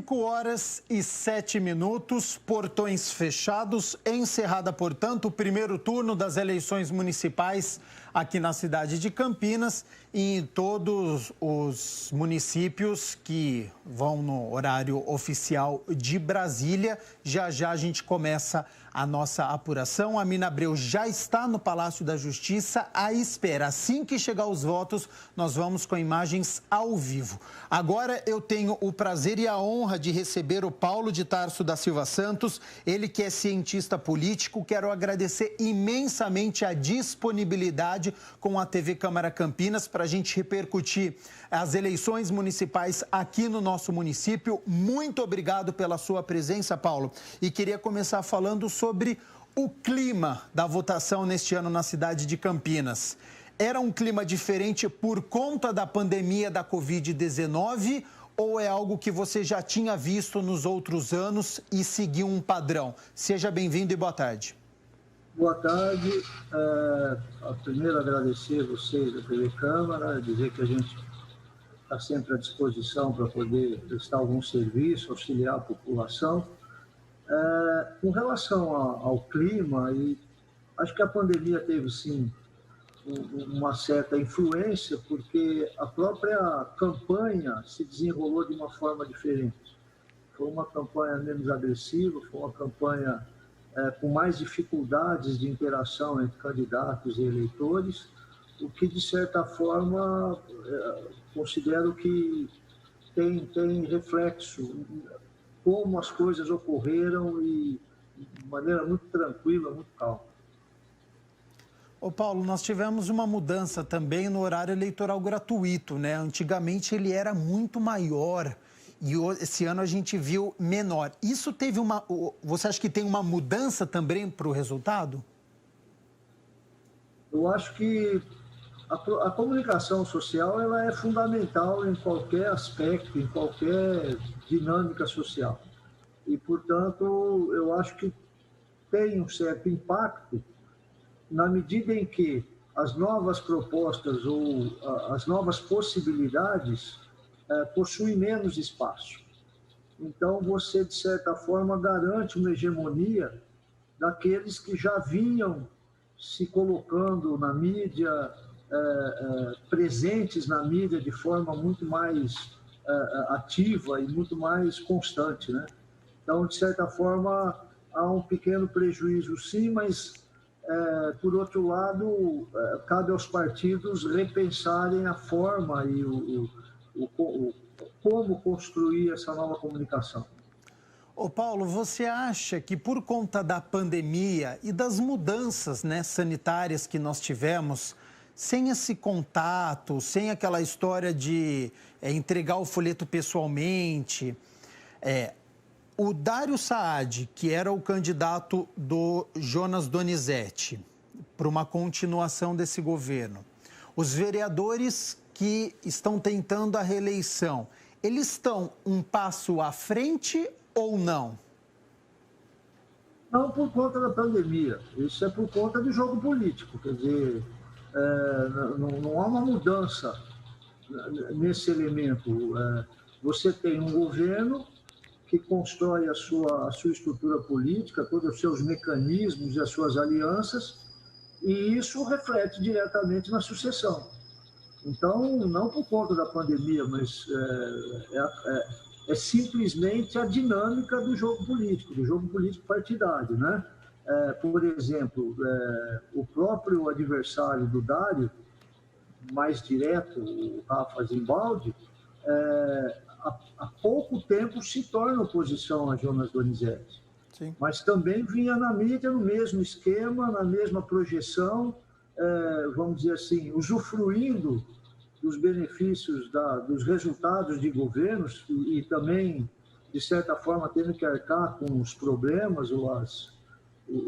5h07, portões fechados, encerrada, portanto, o primeiro turno das eleições municipais aqui na cidade de Campinas e em todos os municípios que vão no horário oficial de Brasília. Já já a gente começa a nossa apuração. A Mina Abreu já está no Palácio da Justiça à espera. Assim que chegar os votos, nós vamos com imagens ao vivo. Agora eu tenho o prazer e a honra de receber o Paulo de Tarso da Silva Santos, ele que é cientista político. Quero agradecer imensamente a disponibilidade com a TV Câmara Campinas para a gente repercutir as eleições municipais aqui no nosso município. Muito obrigado pela sua presença, Paulo. E queria começar falando sobre o clima da votação neste ano na cidade de Campinas. Era um clima diferente por conta da pandemia da Covid-19 ou é algo que você já tinha visto nos outros anos e seguiu um padrão? Seja bem-vindo e boa tarde. Boa tarde. Primeiro, agradecer a vocês da TV Câmara, dizer que a gente está sempre à disposição para poder prestar algum serviço, auxiliar a população. Com relação ao clima, e acho que a pandemia teve, sim, uma certa influência, porque a própria campanha se desenrolou de uma forma diferente. Foi uma campanha menos agressiva, foi uma campanha com mais dificuldades de interação entre candidatos e eleitores, o que, de certa forma, considero que tem reflexo como as coisas ocorreram e de maneira muito tranquila, muito calma. Ô Paulo, nós tivemos uma mudança também no horário eleitoral gratuito, né? Antigamente ele era muito maior e esse ano a gente viu menor. Isso teve uma... Você acha que tem uma mudança também para o resultado? Eu acho que a comunicação social ela é fundamental em qualquer aspecto, em qualquer dinâmica social. E, portanto, eu acho que tem um certo impacto na medida em que as novas propostas ou as novas possibilidades possuem menos espaço. Então, você, de certa forma, garante uma hegemonia daqueles que já vinham se colocando na mídia, presentes na mídia de forma muito mais ativa e muito mais constante, né? Então, de certa forma, há um pequeno prejuízo, sim, mas, por outro lado, cabe aos partidos repensarem a forma e como construir essa nova comunicação. Ô Paulo, você acha que por conta da pandemia e das mudanças, né, sanitárias que nós tivemos, sem esse contato, sem aquela história de entregar o folheto pessoalmente, o Dário Saad, que era o candidato do Jonas Donizete, para uma continuação desse governo, os vereadores que estão tentando a reeleição, eles estão um passo à frente ou não? Não por conta da pandemia, isso é por conta do jogo político, quer dizer, não há uma mudança nesse elemento. Você tem um governo que constrói a sua estrutura política, todos os seus mecanismos e as suas alianças, e isso reflete diretamente na sucessão. Então, não por conta da pandemia, mas é simplesmente a dinâmica do jogo político partidário, né? Por exemplo, o próprio adversário do Dário, mais direto, o Rafa Zimbaldi, há pouco tempo se torna oposição a Jonas Donizete. Sim. Mas também vinha na mídia no mesmo esquema, na mesma projeção, vamos dizer assim, usufruindo dos benefícios dos resultados de governos e também, de certa forma, tendo que arcar com os problemas ou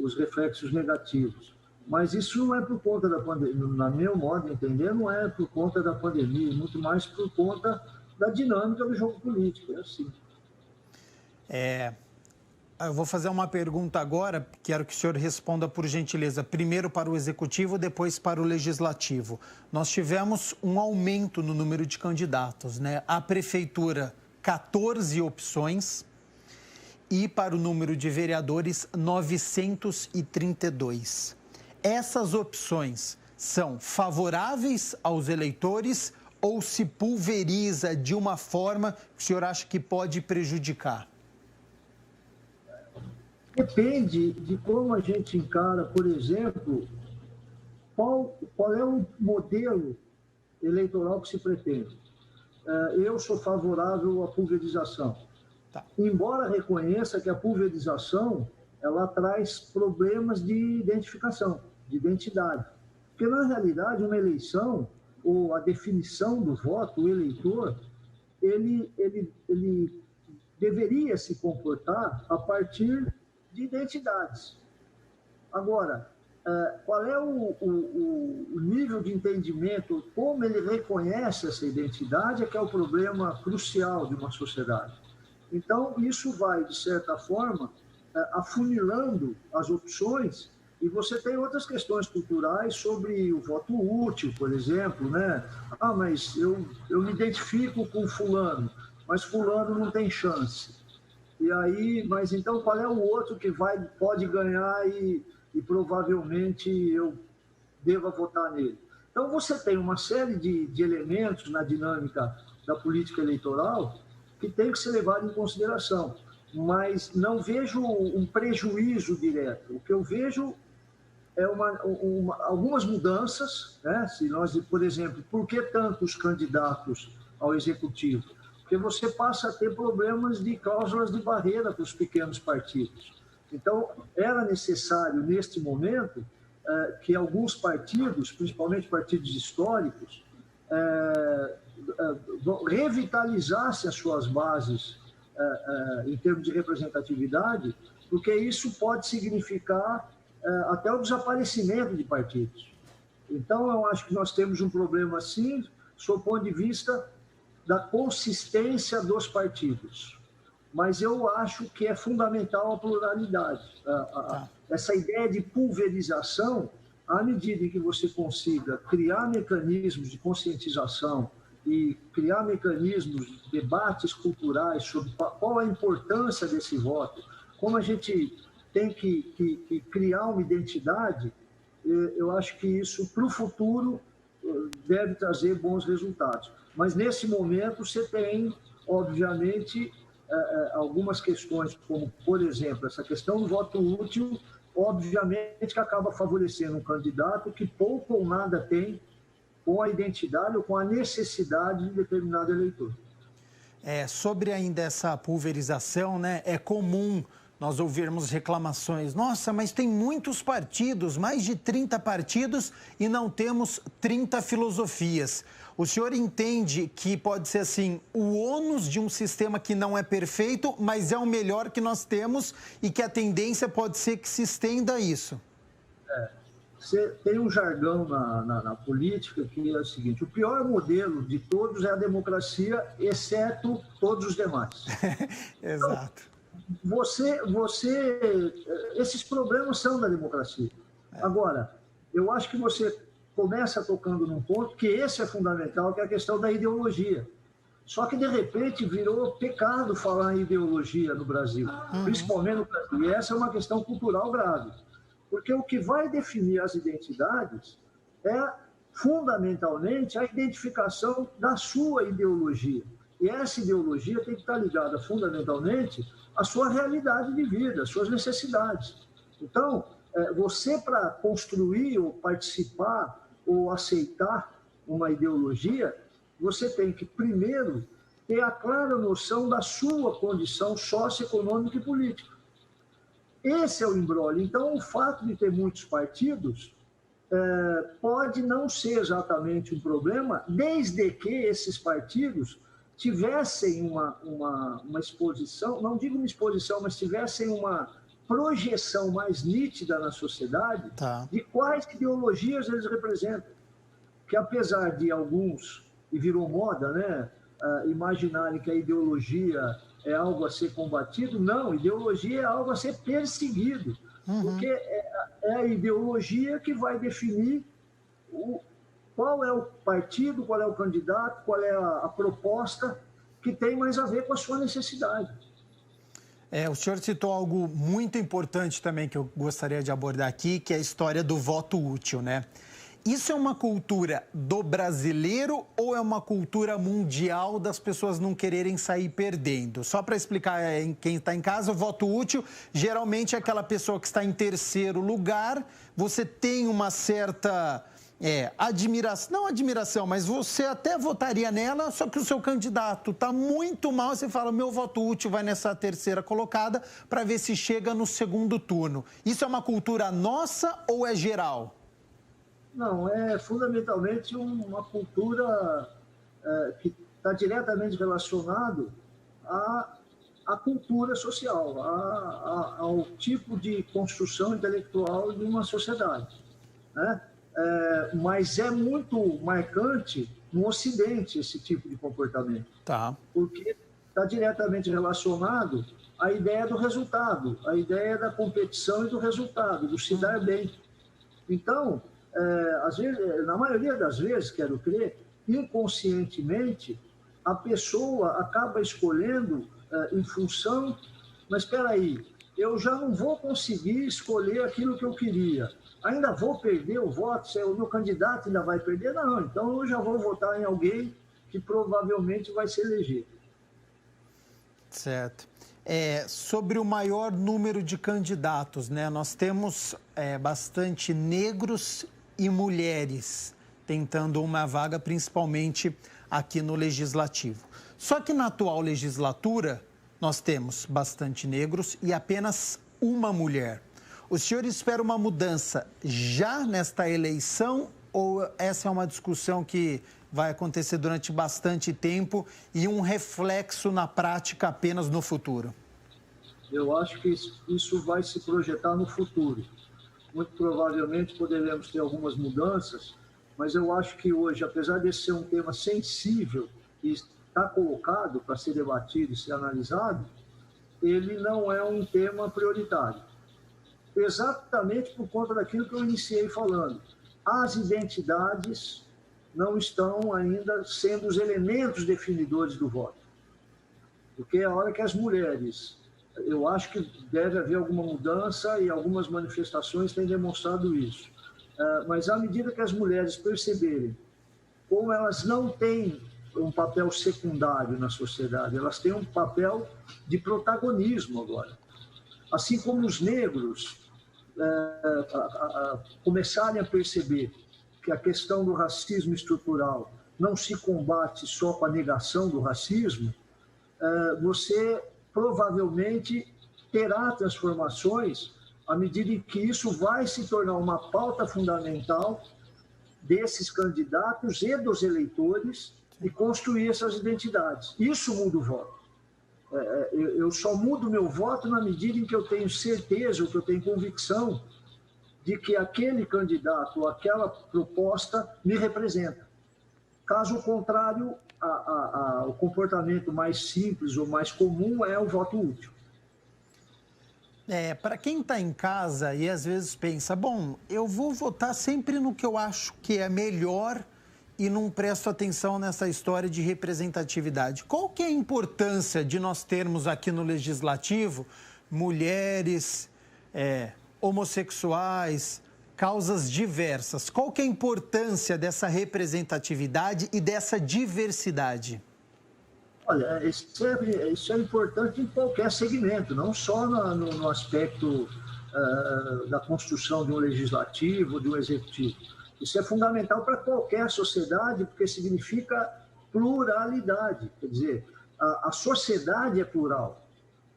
os reflexos negativos. Mas isso não é por conta da pandemia, na meu modo de entender, não é por conta da pandemia, muito mais por conta da dinâmica do jogo político, é assim. Eu vou fazer uma pergunta agora, quero que o senhor responda por gentileza, primeiro para o Executivo, depois para o Legislativo. Nós tivemos um aumento no número de candidatos, né? A Prefeitura 14 opções e para o número de vereadores, 932. Essas opções são favoráveis aos eleitores ou se pulveriza de uma forma que o senhor acha que pode prejudicar? Depende de como a gente encara, por exemplo, qual é o modelo eleitoral que se pretende. Eu sou favorável à pulverização. Tá. Embora reconheça que a pulverização ela traz problemas de identificação, de identidade. Porque, na realidade, uma eleição, ou a definição do voto, o eleitor, ele deveria se comportar a partir de identidades. Agora, qual é o nível de entendimento, como ele reconhece essa identidade, é que é o problema crucial de uma sociedade. Então, isso vai, de certa forma, afunilando as opções, e você tem outras questões culturais sobre o voto útil, por exemplo, né? Mas eu me identifico com fulano, mas fulano não tem chance. E aí, mas então qual é o outro que pode ganhar e provavelmente eu deva votar nele? Então você tem uma série de elementos na dinâmica da política eleitoral que tem que ser levado em consideração, mas não vejo um prejuízo direto. O que eu vejo é algumas mudanças, né? Se nós, por exemplo, por que tantos candidatos ao executivo? Porque você passa a ter problemas de cláusulas de barreira para os pequenos partidos. Então, era necessário, neste momento, que alguns partidos, principalmente partidos históricos, revitalizassem as suas bases em termos de representatividade, porque isso pode significar até o desaparecimento de partidos. Então, eu acho que nós temos um problema, sim, sob o ponto de vista da consistência dos partidos. Mas eu acho que é fundamental a pluralidade. Essa ideia de pulverização, à medida em que você consiga criar mecanismos de conscientização e criar mecanismos de debates culturais sobre qual a importância desse voto, como a gente tem que criar uma identidade, eu acho que isso, para o futuro, deve trazer bons resultados. Mas, nesse momento, você tem, obviamente, algumas questões, como, por exemplo, essa questão do voto útil, obviamente que acaba favorecendo um candidato que pouco ou nada tem com a identidade ou com a necessidade de determinado eleitor. Sobre ainda essa pulverização, né, é comum nós ouvirmos reclamações. Nossa, mas tem muitos partidos, mais de 30 partidos e não temos 30 filosofias. O senhor entende que pode ser assim, o ônus de um sistema que não é perfeito, mas é o melhor que nós temos e que a tendência pode ser que se estenda a isso? Você tem um jargão na política que é o seguinte: o pior modelo de todos é a democracia, exceto todos os demais. Exato. Então, esses problemas são da democracia. Agora, eu acho que você começa tocando num ponto que esse é fundamental, que é a questão da ideologia. Só que, de repente, virou pecado falar em ideologia no Brasil, principalmente no Brasil. E essa é uma questão cultural grave. Porque o que vai definir as identidades é, fundamentalmente, a identificação da sua ideologia. E essa ideologia tem que estar ligada, fundamentalmente, à sua realidade de vida, às suas necessidades. Então, você, para construir ou participar ou aceitar uma ideologia, você tem que, primeiro, ter a clara noção da sua condição socioeconômica e política. Esse é o imbróglio. Então, o fato de ter muitos partidos pode não ser exatamente um problema, desde que esses partidos tivessem uma exposição, não digo uma exposição, mas tivessem uma projeção mais nítida na sociedade de quais ideologias eles representam. Que apesar de alguns, e virou moda, né, imaginarem que a ideologia é algo a ser combatido, não, ideologia é algo a ser perseguido, porque é a ideologia que vai definir qual é o partido, qual é o candidato, qual é a proposta que tem mais a ver com a sua necessidade. O senhor citou algo muito importante também que eu gostaria de abordar aqui, que é a história do voto útil, né? Isso é uma cultura do brasileiro ou é uma cultura mundial das pessoas não quererem sair perdendo? Só para explicar quem está em casa, o voto útil geralmente é aquela pessoa que está em terceiro lugar, você tem uma certa admiração, não admiração, mas você até votaria nela, só que o seu candidato está muito mal, você fala, meu voto útil vai nessa terceira colocada para ver se chega no segundo turno. Isso é uma cultura nossa ou é geral? Não, é fundamentalmente uma cultura que está diretamente relacionado à cultura social, ao tipo de construção intelectual de uma sociedade, né? Mas é muito marcante no Ocidente esse tipo de comportamento, porque está diretamente relacionado à ideia do resultado, à ideia da competição e do resultado, do se dar bem. Então, às vezes, na maioria das vezes, quero crer, inconscientemente, a pessoa acaba escolhendo em função, mas espera aí, eu já não vou conseguir escolher aquilo que eu queria, ainda vou perder o voto, se o meu candidato ainda vai perder? Não, então eu já vou votar em alguém que provavelmente vai se eleger. Certo. Sobre o maior número de candidatos, né? Nós temos bastante negros e mulheres tentando uma vaga, principalmente aqui no Legislativo. Só que na atual legislatura, nós temos bastante negros e apenas uma mulher. O senhor espera uma mudança já nesta eleição ou essa é uma discussão que vai acontecer durante bastante tempo e um reflexo na prática apenas no futuro? Eu acho que isso vai se projetar no futuro. Muito provavelmente poderemos ter algumas mudanças, mas eu acho que hoje, apesar de ser um tema sensível e está colocado para ser debatido e ser analisado, ele não é um tema prioritário. Exatamente por conta daquilo que eu iniciei falando. As identidades não estão ainda sendo os elementos definidores do voto. Porque a hora que as mulheres... Eu acho que deve haver alguma mudança e algumas manifestações têm demonstrado isso. Mas à medida que as mulheres perceberem como elas não têm um papel secundário na sociedade, elas têm um papel de protagonismo agora. Assim como os negros começarem a perceber que a questão do racismo estrutural não se combate só com a negação do racismo, você provavelmente terá transformações à medida em que isso vai se tornar uma pauta fundamental desses candidatos e dos eleitores e construir essas identidades. Isso muda o voto. Eu só mudo meu voto na medida em que eu tenho certeza, ou que eu tenho convicção de que aquele candidato ou aquela proposta me representa. Caso contrário, o comportamento mais simples ou mais comum é o voto útil. Para quem está em casa e às vezes pensa, bom, eu vou votar sempre no que eu acho que é melhor e não presto atenção nessa história de representatividade. Qual que é a importância de nós termos aqui no Legislativo mulheres, homossexuais, causas diversas? Qual que é a importância dessa representatividade e dessa diversidade? Olha, isso é importante em qualquer segmento, não só no aspecto da construção de um legislativo, de um executivo. Isso é fundamental para qualquer sociedade, porque significa pluralidade. Quer dizer, a sociedade é plural,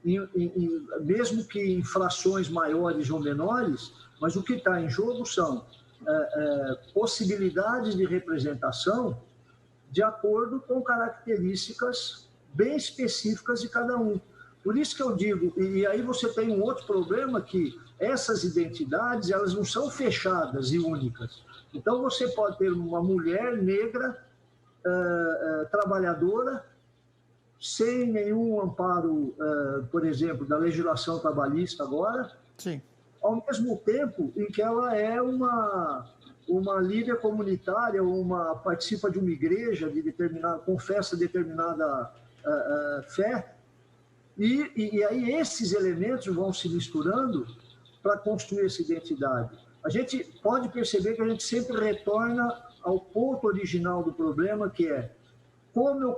mesmo que em frações maiores ou menores, mas o que está em jogo são possibilidades de representação de acordo com características bem específicas de cada um. Por isso que eu digo, e aí você tem um outro problema, que essas identidades, elas não são fechadas e únicas. Então, você pode ter uma mulher negra, trabalhadora, sem nenhum amparo, por exemplo, da legislação trabalhista agora, sim, ao mesmo tempo em que ela é uma líder comunitária, participa de uma igreja, confessa determinada fé, e aí esses elementos vão se misturando para construir essa identidade. A gente pode perceber que a gente sempre retorna ao ponto original do problema, que é como eu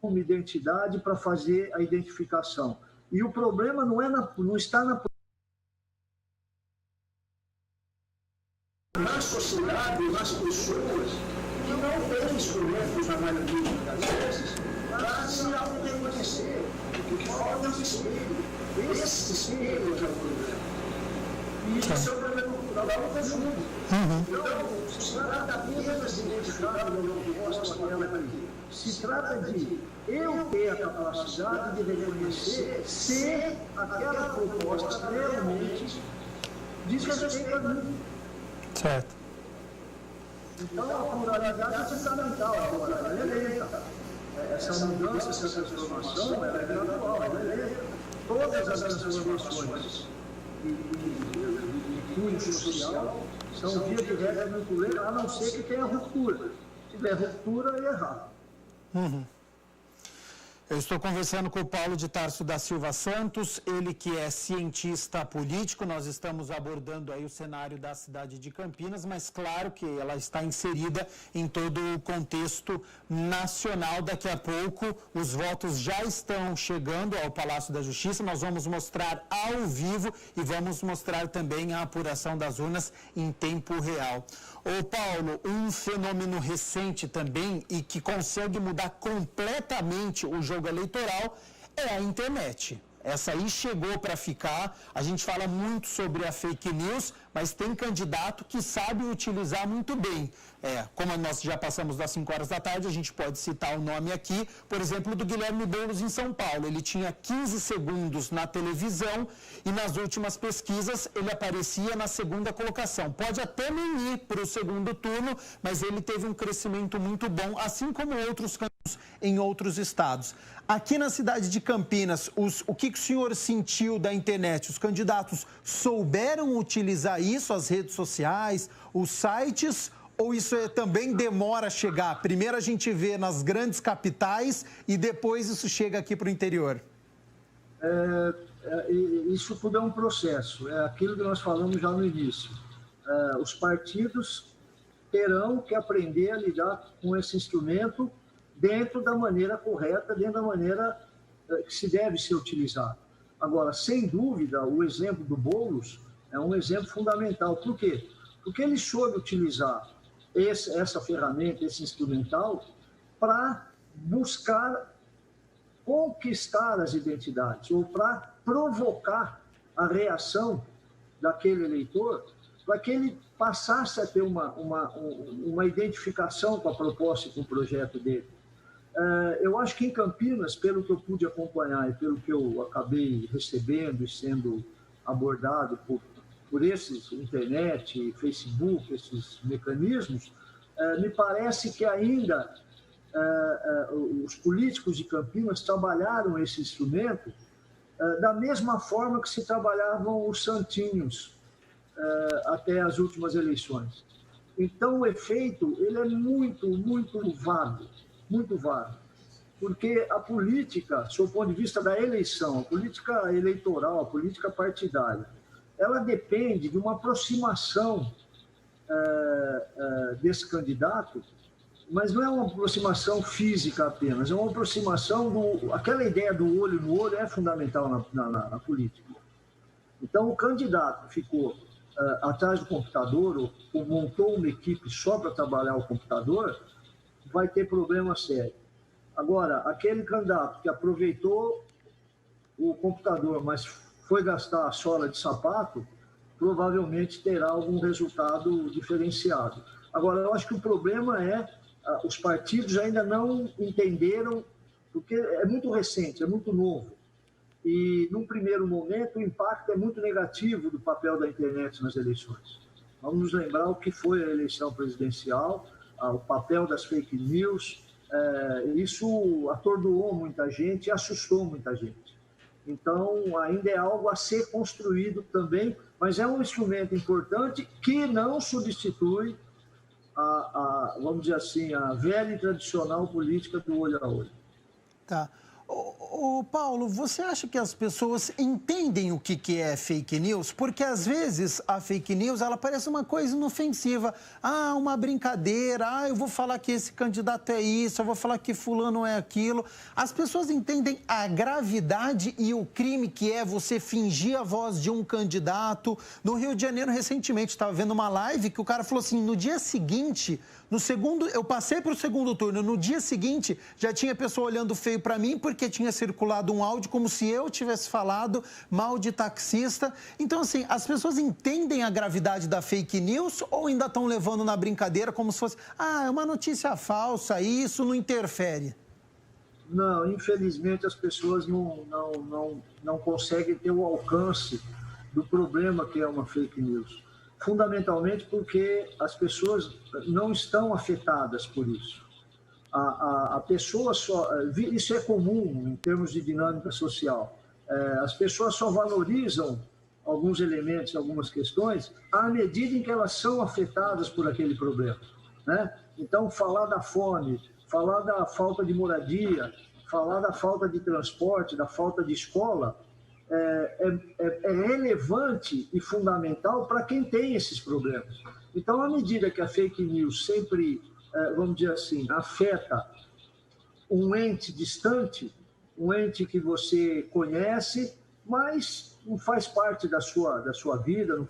como identidade para fazer a identificação. E o problema não está na sociedade, nas pessoas, que não têm instrumentos, na maioria das vezes, para se auto-reconhecer, o que falta é um espelho. Esse espelho é o problema. E isso é o problema cultural do consumo. Então, se trata apenas de identificar o meu proposta com aquela aqui. Se trata de eu ter a capacidade de reconhecer se aquela proposta realmente diz respeito a mim. Certo. Então, a pluralidade é fundamental agora, ela é lenta. Essa mudança, essa transformação, ela é gradual, ela é lenta. Todas as transformações de cunho social são via de regra muito lentas, a não ser que tenha ruptura. Se tiver ruptura, é errado. Eu estou conversando com o Paulo de Tarso da Silva Santos, ele que é cientista político. Nós estamos abordando aí o cenário da cidade de Campinas, mas claro que ela está inserida em todo o contexto nacional. Daqui a pouco os votos já estão chegando ao Palácio da Justiça, nós vamos mostrar ao vivo e vamos mostrar também a apuração das urnas em tempo real. Ô Paulo, um fenômeno recente também e que consegue mudar completamente o jogo eleitoral é a internet. Essa aí chegou para ficar. A gente fala muito sobre a fake news, mas tem candidato que sabe utilizar muito bem. Como nós já passamos das 5 horas da tarde, a gente pode citar o nome aqui, por exemplo, do Guilherme Boulos em São Paulo. Ele tinha 15 segundos na televisão e nas últimas pesquisas ele aparecia na segunda colocação. Pode até nem ir para o segundo turno, mas ele teve um crescimento muito bom, assim como outros candidatos em outros estados. Aqui na cidade de Campinas, o que o senhor sentiu da internet? Os candidatos souberam utilizar isso, as redes sociais, os sites, ou isso também demora a chegar? Primeiro a gente vê nas grandes capitais e depois isso chega aqui para o interior? Isso tudo é um processo, é aquilo que nós falamos já no início. Os partidos terão que aprender a lidar com esse instrumento dentro da maneira correta, dentro da maneira que se deve ser utilizado. Agora, sem dúvida, o exemplo do Boulos é um exemplo fundamental. Por quê? Porque ele soube utilizar essa ferramenta, esse instrumental, para buscar conquistar as identidades, ou para provocar a reação daquele eleitor, para que ele passasse a ter uma identificação com a proposta e com o projeto dele. Eu acho que em Campinas, pelo que eu pude acompanhar e pelo que eu acabei recebendo e sendo abordado por esses internet, Facebook, esses mecanismos, me parece que ainda os políticos de Campinas trabalharam esse instrumento da mesma forma que se trabalhavam os santinhos até as últimas eleições. Então, o efeito ele é muito, muito vago. Muito vago, porque a política, do ponto de vista da eleição, a política eleitoral, a política partidária, ela depende de uma aproximação desse candidato, mas não é uma aproximação física apenas, é uma aproximação aquela ideia do olho no olho é fundamental na política. Então, o candidato ficou atrás do computador ou montou uma equipe só para trabalhar o computador, vai ter problema sério. Agora, aquele candidato que aproveitou o computador, mas foi gastar a sola de sapato, provavelmente terá algum resultado diferenciado. Agora, eu acho que o problema é os partidos ainda não entenderam, porque é muito recente, é muito novo. E, num primeiro momento, o impacto é muito negativo do papel da internet nas eleições. Vamos nos lembrar o que foi a eleição presidencial, o papel das fake news, isso atordoou muita gente e assustou muita gente. Então, ainda é algo a ser construído também, mas é um instrumento importante que não substitui vamos dizer assim, a velha e tradicional política do olho a olho. Tá. Ô, Paulo, você acha que as pessoas entendem o que é fake news? Porque, às vezes, a fake news, ela parece uma coisa inofensiva. Ah, uma brincadeira. Ah, eu vou falar que esse candidato é isso, eu vou falar que fulano é aquilo. As pessoas entendem a gravidade e o crime que é você fingir a voz de um candidato. No Rio de Janeiro, recentemente, estava vendo uma live que o cara falou assim, no dia seguinte, eu passei para o segundo turno, no dia seguinte, já tinha pessoa olhando feio para mim porque tinha circulado um áudio como se eu tivesse falado mal de taxista. Então, assim, as pessoas entendem a gravidade da fake news ou ainda estão levando na brincadeira como se fosse, é uma notícia falsa, isso não interfere? Não, infelizmente as pessoas não conseguem ter o alcance do problema que é uma fake news. Fundamentalmente porque as pessoas não estão afetadas por isso. A pessoa só... Isso é comum em termos de dinâmica social. As pessoas só valorizam alguns elementos, algumas questões, à medida em que elas são afetadas por aquele problema, né? Então, falar da fome, falar da falta de moradia, falar da falta de transporte, da falta de escola, é relevante e fundamental para quem tem esses problemas. Então, à medida que a fake news sempre, vamos dizer assim, afeta um ente distante, um ente que você conhece, mas não faz parte da sua vida,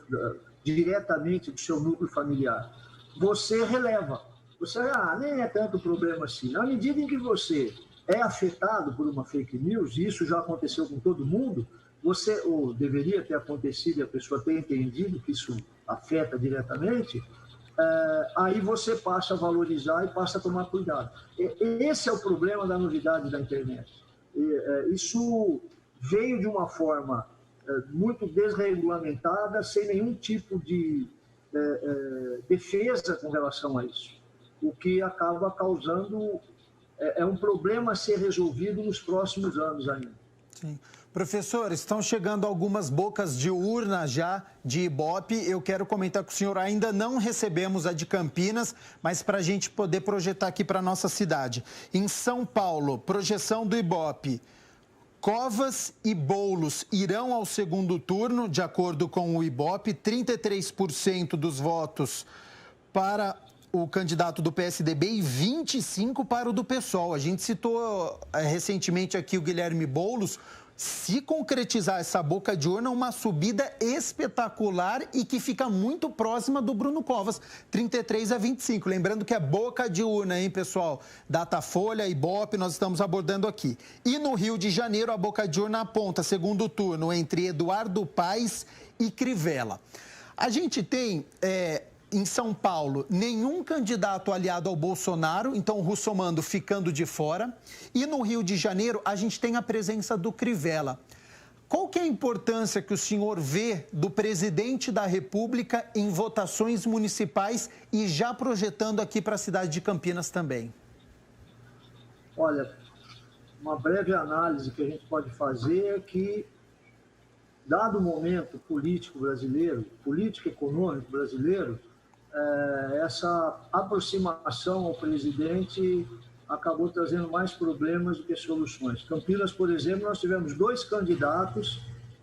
diretamente do seu núcleo familiar, você releva. Você, nem é tanto problema assim. Na medida em que você é afetado por uma fake news, e isso já aconteceu com todo mundo, ou deveria ter acontecido e a pessoa ter entendido que isso afeta diretamente, aí você passa a valorizar e passa a tomar cuidado. Esse é o problema da novidade da internet. Isso veio de uma forma muito desregulamentada, sem nenhum tipo de defesa com relação a isso, o que acaba causando um problema a ser resolvido nos próximos anos ainda. Sim. Professor, estão chegando algumas bocas de urna já de Ibope. Eu quero comentar com o senhor, ainda não recebemos a de Campinas, mas para a gente poder projetar aqui para a nossa cidade. Em São Paulo, projeção do Ibope. Covas e Boulos irão ao segundo turno, de acordo com o Ibope, 33% dos votos para o candidato do PSDB e 25% para o do PSOL. A gente citou recentemente aqui o Guilherme Boulos. Se concretizar essa boca de urna, uma subida espetacular e que fica muito próxima do Bruno Covas, 33-25. Lembrando que é boca de urna, hein, pessoal? Datafolha, Ibope, nós estamos abordando aqui. E no Rio de Janeiro, a boca de urna aponta segundo turno entre Eduardo Paes e Crivella. A gente tem... em São Paulo, nenhum candidato aliado ao Bolsonaro, então o Russomano ficando de fora. E no Rio de Janeiro, a gente tem a presença do Crivella. Qual que é a importância que o senhor vê do presidente da República em votações municipais e já projetando aqui para a cidade de Campinas também? Olha, uma breve análise que a gente pode fazer é que, dado o momento político brasileiro, político-econômico brasileiro, essa aproximação ao presidente acabou trazendo mais problemas do que soluções. Campinas, por exemplo, nós tivemos 2 candidatos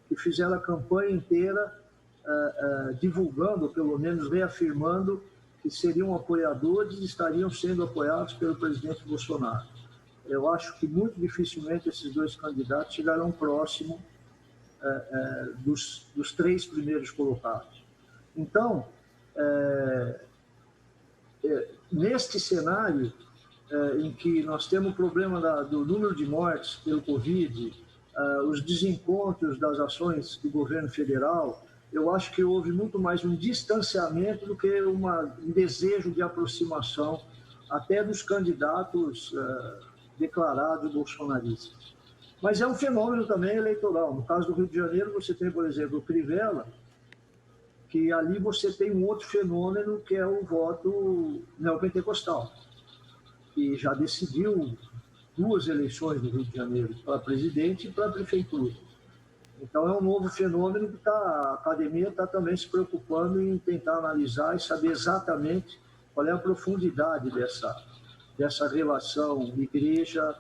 que fizeram a campanha inteira divulgando, ou pelo menos reafirmando, que seriam apoiadores e estariam sendo apoiados pelo presidente Bolsonaro. Eu acho que muito dificilmente esses 2 candidatos chegarão próximo dos 3 primeiros colocados. Então, neste cenário em que nós temos o problema do número de mortes pelo Covid, os desencontros das ações do governo federal, eu acho que houve muito mais um distanciamento do que um desejo de aproximação até dos candidatos declarados bolsonaristas. Mas é um fenômeno também eleitoral. No caso do Rio de Janeiro, você tem, por exemplo, o Crivella, que ali você tem um outro fenômeno que é o voto neopentecostal, que já decidiu 2 eleições no Rio de Janeiro, para presidente e para prefeitura. Então é um novo fenômeno que a academia está também se preocupando em tentar analisar e saber exatamente qual é a profundidade dessa relação igreja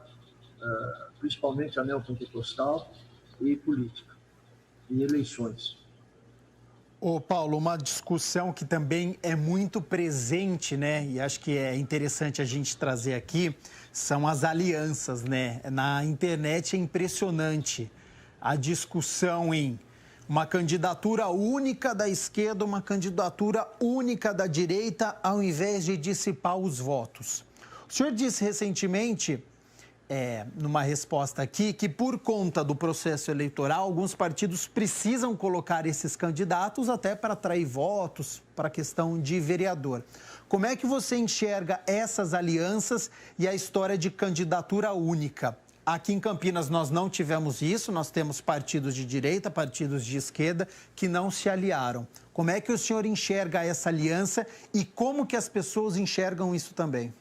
principalmente a neopentecostal, e política, e eleições. Ô Paulo, uma discussão que também é muito presente, né? E acho que é interessante a gente trazer aqui, são as alianças, né? Na internet é impressionante a discussão em uma candidatura única da esquerda, uma candidatura única da direita, ao invés de dissipar os votos. O senhor disse recentemente, numa resposta aqui, que por conta do processo eleitoral, alguns partidos precisam colocar esses candidatos até para atrair votos, para a questão de vereador. Como é que você enxerga essas alianças e a história de candidatura única? Aqui em Campinas nós não tivemos isso, nós temos partidos de direita, partidos de esquerda que não se aliaram. Como é que o senhor enxerga essa aliança e como que as pessoas enxergam isso também?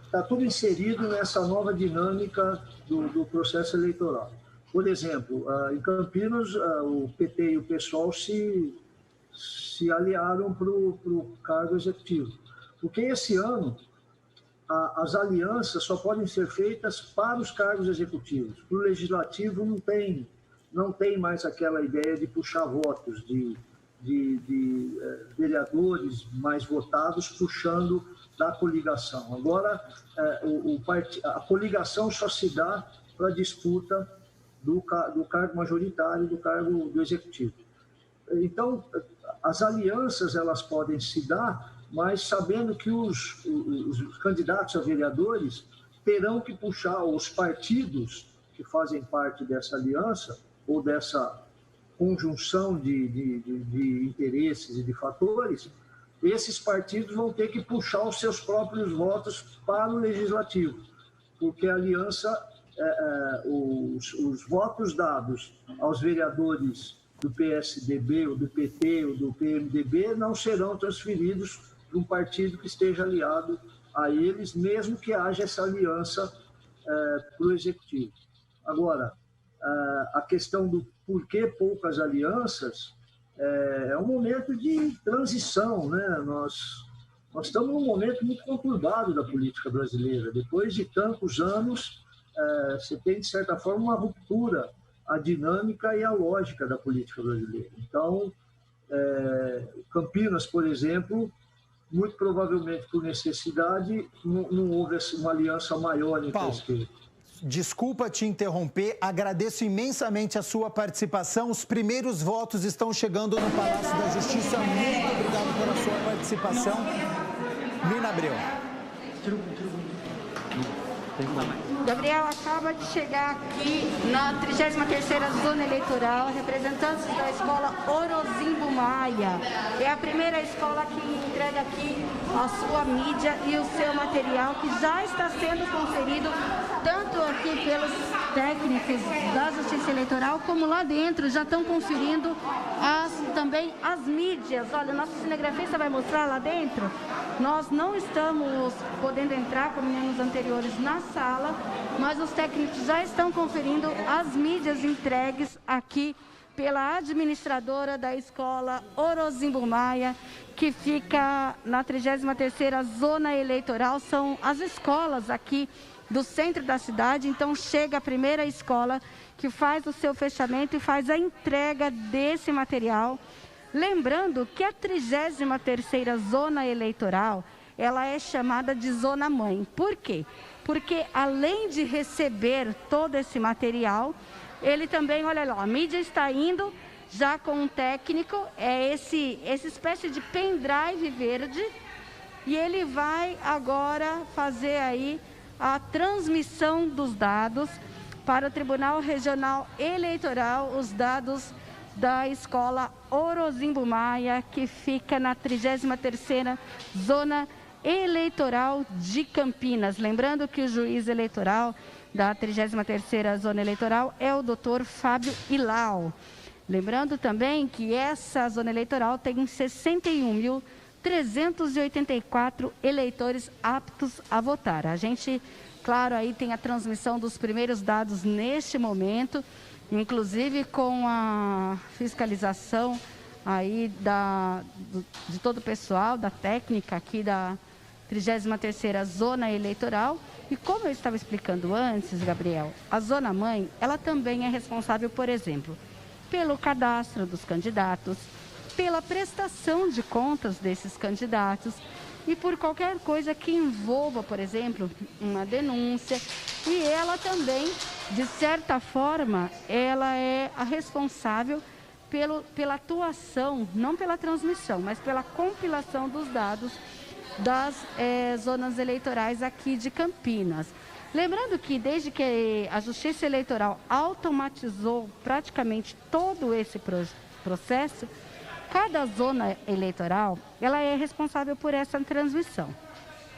Está tudo inserido nessa nova dinâmica do processo eleitoral. Por exemplo, em Campinas, o PT e o PSOL se aliaram para o cargo executivo. Porque esse ano, as alianças só podem ser feitas para os cargos executivos. Para o legislativo não tem mais aquela ideia de puxar votos, de vereadores mais votados puxando da coligação. Agora, a coligação só se dá para a disputa do cargo majoritário, do cargo do executivo. Então, as alianças elas podem se dar, mas sabendo que os candidatos a vereadores terão que puxar os partidos que fazem parte dessa aliança ou dessa conjunção de interesses e de fatores, esses partidos vão ter que puxar os seus próprios votos para o legislativo, porque a aliança, os votos dados aos vereadores do PSDB, ou do PT, ou do PMDB, não serão transferidos para um partido que esteja aliado a eles, mesmo que haja essa aliança para o executivo. Agora, a questão do porquê poucas alianças é um momento de transição, né? Nós estamos num momento muito conturbado da política brasileira. Depois de tantos anos, você tem, de certa forma, uma ruptura à dinâmica e à lógica da política brasileira. Então, Campinas, por exemplo, muito provavelmente por necessidade, não houve uma aliança maior entre a esquerda. Desculpa te interromper, agradeço imensamente a sua participação. Os primeiros votos estão chegando no Palácio da Justiça. Muito obrigado pela sua participação. Nina Abreu. Gabriel, acaba de chegar aqui na 33ª Zona Eleitoral, representantes da escola Orozimbo Maia. É a primeira escola que entrega aqui a sua mídia e o seu material, que já está sendo conferido tanto aqui pelos técnicos da Justiça Eleitoral, como lá dentro já estão conferindo também as mídias. Olha, nosso cinegrafista vai mostrar lá dentro. Nós não estamos podendo entrar, como nos anteriores, na sala, mas os técnicos já estão conferindo as mídias entregues aqui pela administradora da escola Orozimbo Maia, que fica na 33ª Zona Eleitoral. São as escolas aqui do centro da cidade. Então chega a primeira escola que faz o seu fechamento e faz a entrega desse material. Lembrando que a 33ª Zona Eleitoral, ela é chamada de Zona Mãe. Por quê? Porque além de receber todo esse material, ele também, olha lá, a mídia está indo já com um técnico, essa espécie de pendrive verde, e ele vai agora fazer aí a transmissão dos dados para o Tribunal Regional Eleitoral, os dados da escola Orozimbo Maia, que fica na 33ª Zona Eleitoral de Campinas. Lembrando que o juiz eleitoral da 33ª Zona Eleitoral é o doutor Fábio Ilau. Lembrando também que essa zona eleitoral tem 61.384 eleitores aptos a votar. A gente, claro, aí tem a transmissão dos primeiros dados neste momento, inclusive com a fiscalização aí de todo o pessoal, da técnica aqui da 33ª Zona Eleitoral. E como eu estava explicando antes, Gabriel, a Zona Mãe, ela também é responsável, por exemplo, pelo cadastro dos candidatos, pela prestação de contas desses candidatos e por qualquer coisa que envolva, por exemplo, uma denúncia. E ela também, de certa forma, ela é a responsável pela atuação, não pela transmissão, mas pela compilação dos dados das zonas eleitorais aqui de Campinas. Lembrando que desde que a Justiça Eleitoral automatizou praticamente todo esse processo, cada zona eleitoral ela é responsável por essa transmissão.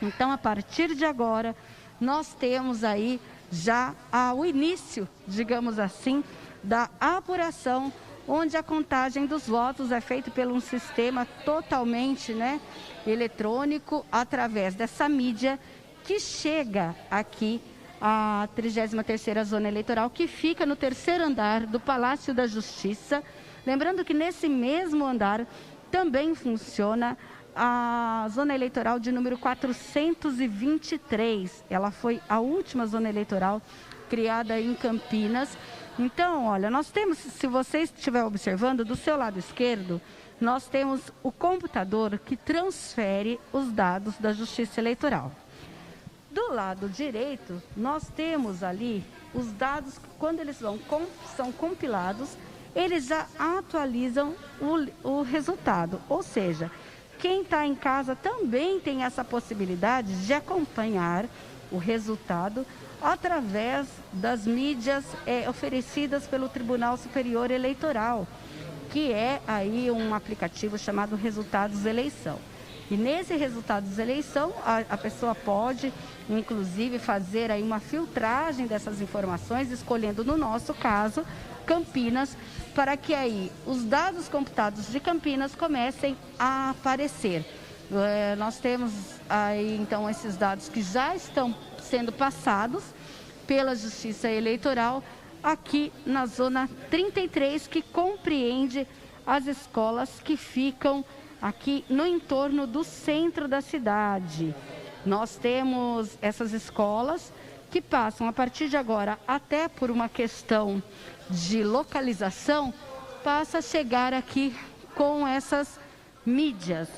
Então, a partir de agora, nós temos aí já o início, digamos assim, da apuração, onde a contagem dos votos é feita por um sistema totalmente eletrônico, através dessa mídia que chega aqui à 33ª Zona Eleitoral, que fica no 3º andar do Palácio da Justiça. Lembrando que nesse mesmo andar também funciona a Zona Eleitoral de número 423. Ela foi a última zona eleitoral criada em Campinas. Então, olha, nós temos, se você estiver observando, do seu lado esquerdo, nós temos o computador que transfere os dados da Justiça Eleitoral. Do lado direito, nós temos ali os dados, quando eles são compilados, eles já atualizam o resultado. Ou seja, quem está em casa também tem essa possibilidade de acompanhar o resultado através das mídias oferecidas pelo Tribunal Superior Eleitoral, que é aí um aplicativo chamado Resultados Eleição. E nesse Resultados Eleição, a pessoa pode, inclusive, fazer aí uma filtragem dessas informações, escolhendo, no nosso caso, Campinas, para que aí os dados computados de Campinas comecem a aparecer. Nós temos aí, então, esses dados que já estão sendo passados pela Justiça Eleitoral aqui na Zona 33, que compreende as escolas que ficam aqui no entorno do centro da cidade. Nós temos essas escolas que passam, a partir de agora, até por uma questão de localização, passa a chegar aqui com essas mídias.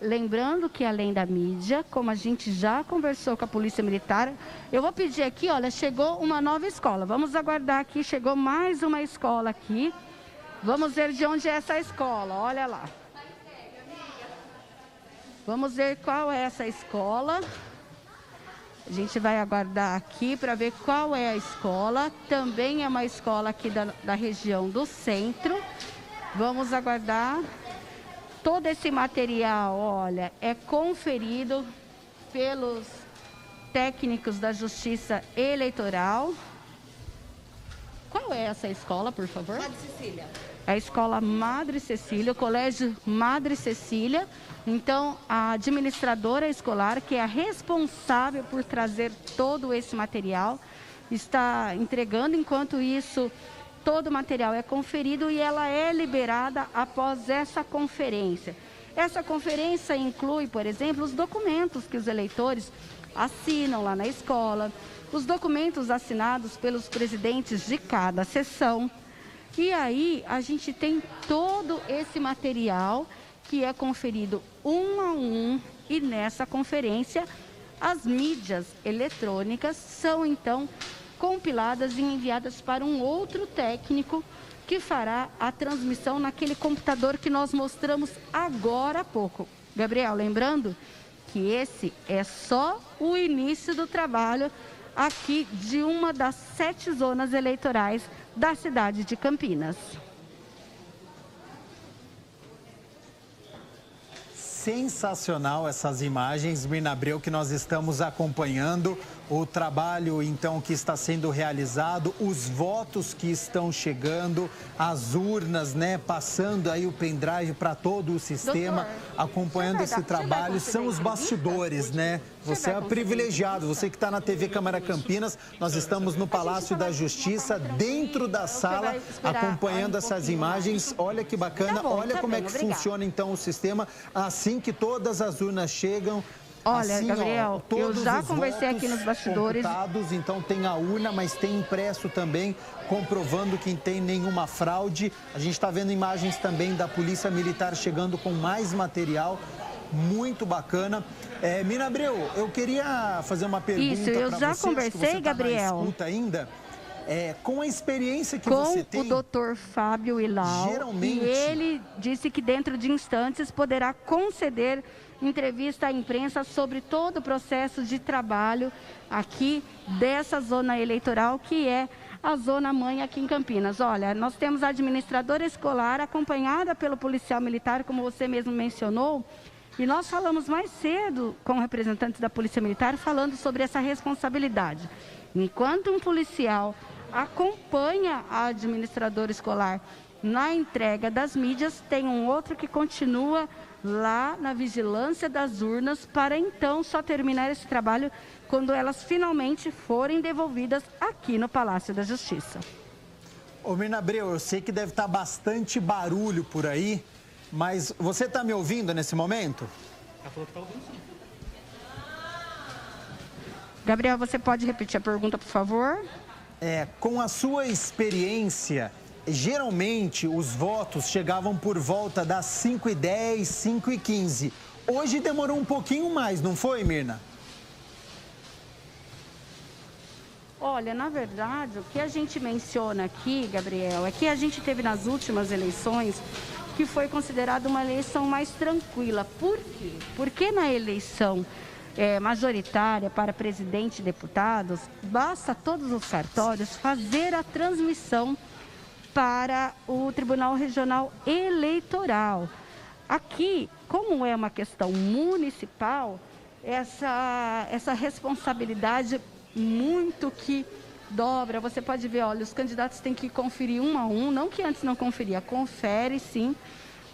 Lembrando que, além da mídia, como a gente já conversou com a Polícia Militar, eu vou pedir aqui, olha, chegou uma nova escola. Vamos aguardar aqui, chegou mais uma escola aqui. Vamos ver de onde é essa escola, olha lá. Vamos ver qual é essa escola. A gente vai aguardar aqui para ver qual é a escola. Também é uma escola aqui da região do centro. Vamos aguardar. Todo esse material, olha, é conferido pelos técnicos da Justiça Eleitoral. Qual é essa escola, por favor? Madre Cecília. É a Escola Madre Cecília, o Colégio Madre Cecília. Então, a administradora escolar, que é a responsável por trazer todo esse material, está entregando. Enquanto isso, todo o material é conferido e ela é liberada após essa conferência. Essa conferência inclui, por exemplo, os documentos que os eleitores assinam lá na escola, os documentos assinados pelos presidentes de cada sessão. E aí a gente tem todo esse material que é conferido um a um, e nessa conferência as mídias eletrônicas são então compiladas e enviadas para um outro técnico que fará a transmissão naquele computador que nós mostramos agora há pouco. Gabriel, lembrando que esse é só o início do trabalho aqui de uma das 7 zonas eleitorais da cidade de Campinas. Sensacional essas imagens, Mirna Abreu, que nós estamos acompanhando. O trabalho, então, que está sendo realizado, os votos que estão chegando, as urnas, passando aí o pendrive para todo o sistema, acompanhando esse trabalho, são os bastidores, Você é privilegiado, você que está na TV Câmara Campinas, nós estamos no Palácio da Justiça, dentro da sala, acompanhando essas imagens. Olha que bacana, olha como é que funciona, então, o sistema, assim que todas as urnas chegam. Olha, assim, Gabriel, eu já conversei aqui nos bastidores. Computados, então tem a urna, mas tem impresso também, comprovando que não tem nenhuma fraude. A gente está vendo imagens também da Polícia Militar chegando com mais material. Muito bacana. Mina Abreu, eu queria fazer uma pergunta para você. Isso, eu já conversei, Gabriel. Na escuta ainda. Com a experiência que você tem... Com o doutor Fábio Ilau, geralmente... e ele disse que dentro de instantes poderá conceder entrevista à imprensa sobre todo o processo de trabalho aqui dessa zona eleitoral, que é a Zona Mãe aqui em Campinas. Olha, nós temos a administradora escolar acompanhada pelo policial militar, como você mesmo mencionou, e nós falamos mais cedo com representantes da Polícia Militar falando sobre essa responsabilidade. Enquanto um policial acompanha a administradora escolar na entrega das mídias, tem um outro que continua lá na vigilância das urnas para então só terminar esse trabalho quando elas finalmente forem devolvidas aqui no Palácio da Justiça. Ô, Mina Abreu, eu sei que deve estar bastante barulho por aí, mas você está me ouvindo nesse momento? Ela falou que está ouvindo, sim. Gabriel, você pode repetir a pergunta, por favor? Com a sua experiência, geralmente os votos chegavam por volta das 5h10, 5h15. Hoje demorou um pouquinho mais, não foi, Mirna? Olha, na verdade, o que a gente menciona aqui, Gabriel, é que a gente teve nas últimas eleições que foi considerada uma eleição mais tranquila. Por quê? Porque na eleição majoritária para presidente e deputados, basta todos os cartórios fazer a transmissão para o Tribunal Regional Eleitoral. Aqui, como é uma questão municipal, essa responsabilidade muito que dobra. Você pode ver, olha, os candidatos têm que conferir um a um, não que antes não conferia, confere sim,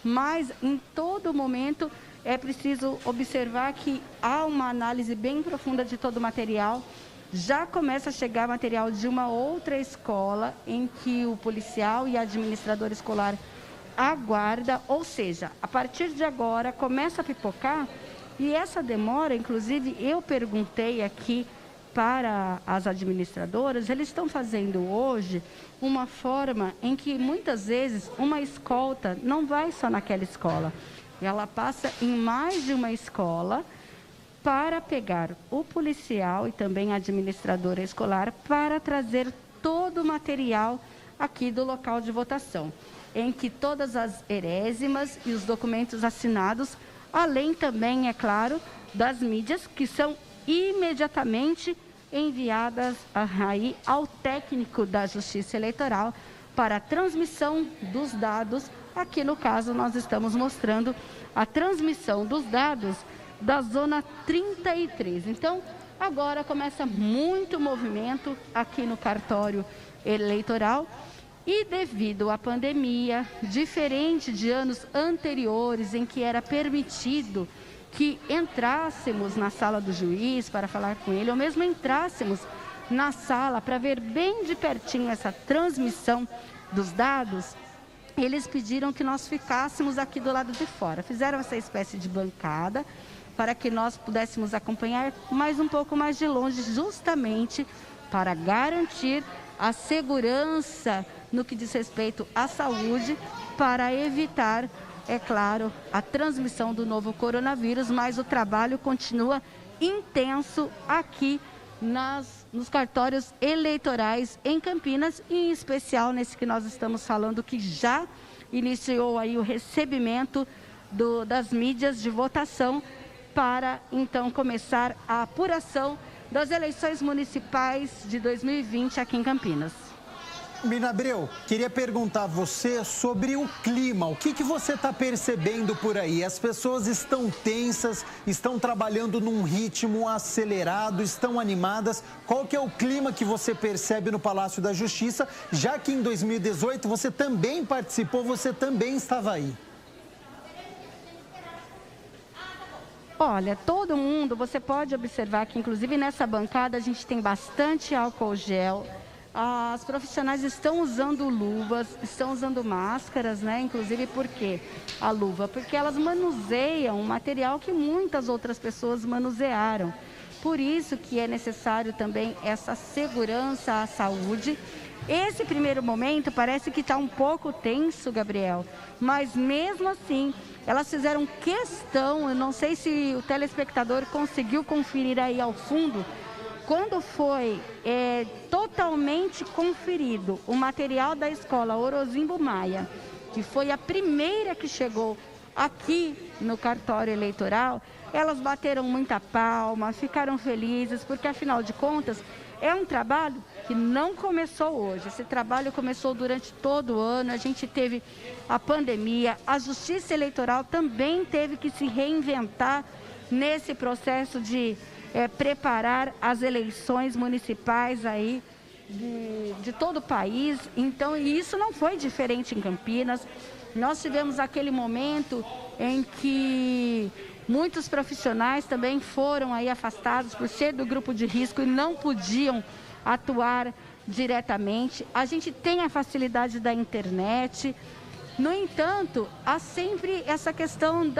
mas em todo momento é preciso observar que há uma análise bem profunda de todo o material. Já começa a chegar material de uma outra escola em que o policial e a administradora escolar aguarda, ou seja, a partir de agora começa a pipocar, e essa demora, inclusive, eu perguntei aqui para as administradoras, eles estão fazendo hoje uma forma em que muitas vezes uma escolta não vai só naquela escola, ela passa em mais de uma escola para pegar o policial e também a administradora escolar para trazer todo o material aqui do local de votação, em que todas as herésimas e os documentos assinados, além também, é claro, das mídias que são imediatamente enviadas aí ao técnico da Justiça Eleitoral para a transmissão dos dados. Aqui no caso nós estamos mostrando a transmissão dos dados da zona 33. Então, agora começa muito movimento aqui no cartório eleitoral e devido à pandemia, diferente de anos anteriores em que era permitido que entrássemos na sala do juiz para falar com ele, ou mesmo entrássemos na sala para ver bem de pertinho essa transmissão dos dados, eles pediram que nós ficássemos aqui do lado de fora. Fizeram essa espécie de bancada para que nós pudéssemos acompanhar mais um pouco mais de longe, justamente para garantir a segurança no que diz respeito à saúde, para evitar, é claro, a transmissão do novo coronavírus, mas o trabalho continua intenso aqui nos cartórios eleitorais em Campinas, e em especial nesse que nós estamos falando, que já iniciou aí o recebimento das mídias de votação para então começar a apuração das eleições municipais de 2020 aqui em Campinas. Mina Abreu, queria perguntar a você sobre o clima. O que você está percebendo por aí? As pessoas estão tensas, estão trabalhando num ritmo acelerado, estão animadas. Qual que é o clima que você percebe no Palácio da Justiça, já que em 2018 você também participou, você também estava aí? Olha, todo mundo, você pode observar que inclusive nessa bancada a gente tem bastante álcool gel. As profissionais estão usando luvas, estão usando máscaras, né? Inclusive por quê a luva? Porque elas manuseiam um material que muitas outras pessoas manusearam. Por isso que é necessário também essa segurança à saúde. Esse primeiro momento parece que está um pouco tenso, Gabriel, mas mesmo assim, elas fizeram questão, eu não sei se o telespectador conseguiu conferir aí ao fundo, quando foi totalmente conferido o material da escola Orozimbo Maia, que foi a primeira que chegou aqui no cartório eleitoral, elas bateram muita palma, ficaram felizes, porque afinal de contas é um trabalho que não começou hoje. Esse trabalho começou durante todo o ano, a gente teve a pandemia, a Justiça Eleitoral também teve que se reinventar nesse processo de preparar as eleições municipais aí de todo o país. Então, isso não foi diferente em Campinas. Nós tivemos aquele momento em que muitos profissionais também foram aí afastados por ser do grupo de risco e não podiam atuar diretamente. A gente tem a facilidade da internet. No entanto, há sempre essa questão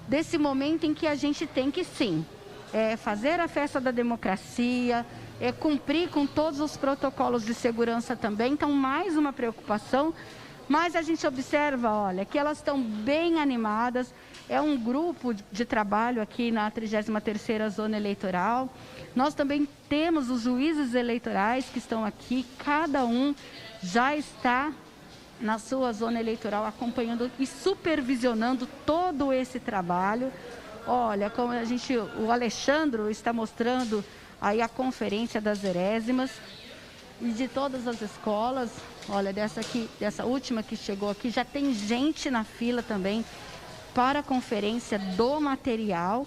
desse momento em que a gente tem que, sim, fazer a festa da democracia, cumprir com todos os protocolos de segurança também. Então, mais uma preocupação. Mas a gente observa, olha, que elas estão bem animadas. É um grupo de trabalho aqui na 33ª Zona Eleitoral. Nós também temos os juízes eleitorais que estão aqui. Cada um já está na sua zona eleitoral acompanhando e supervisionando todo esse trabalho. Olha, como o Alexandre está mostrando aí a conferência das erésimas e de todas as escolas. Olha, dessa última que chegou aqui, já tem gente na fila também para a conferência do material.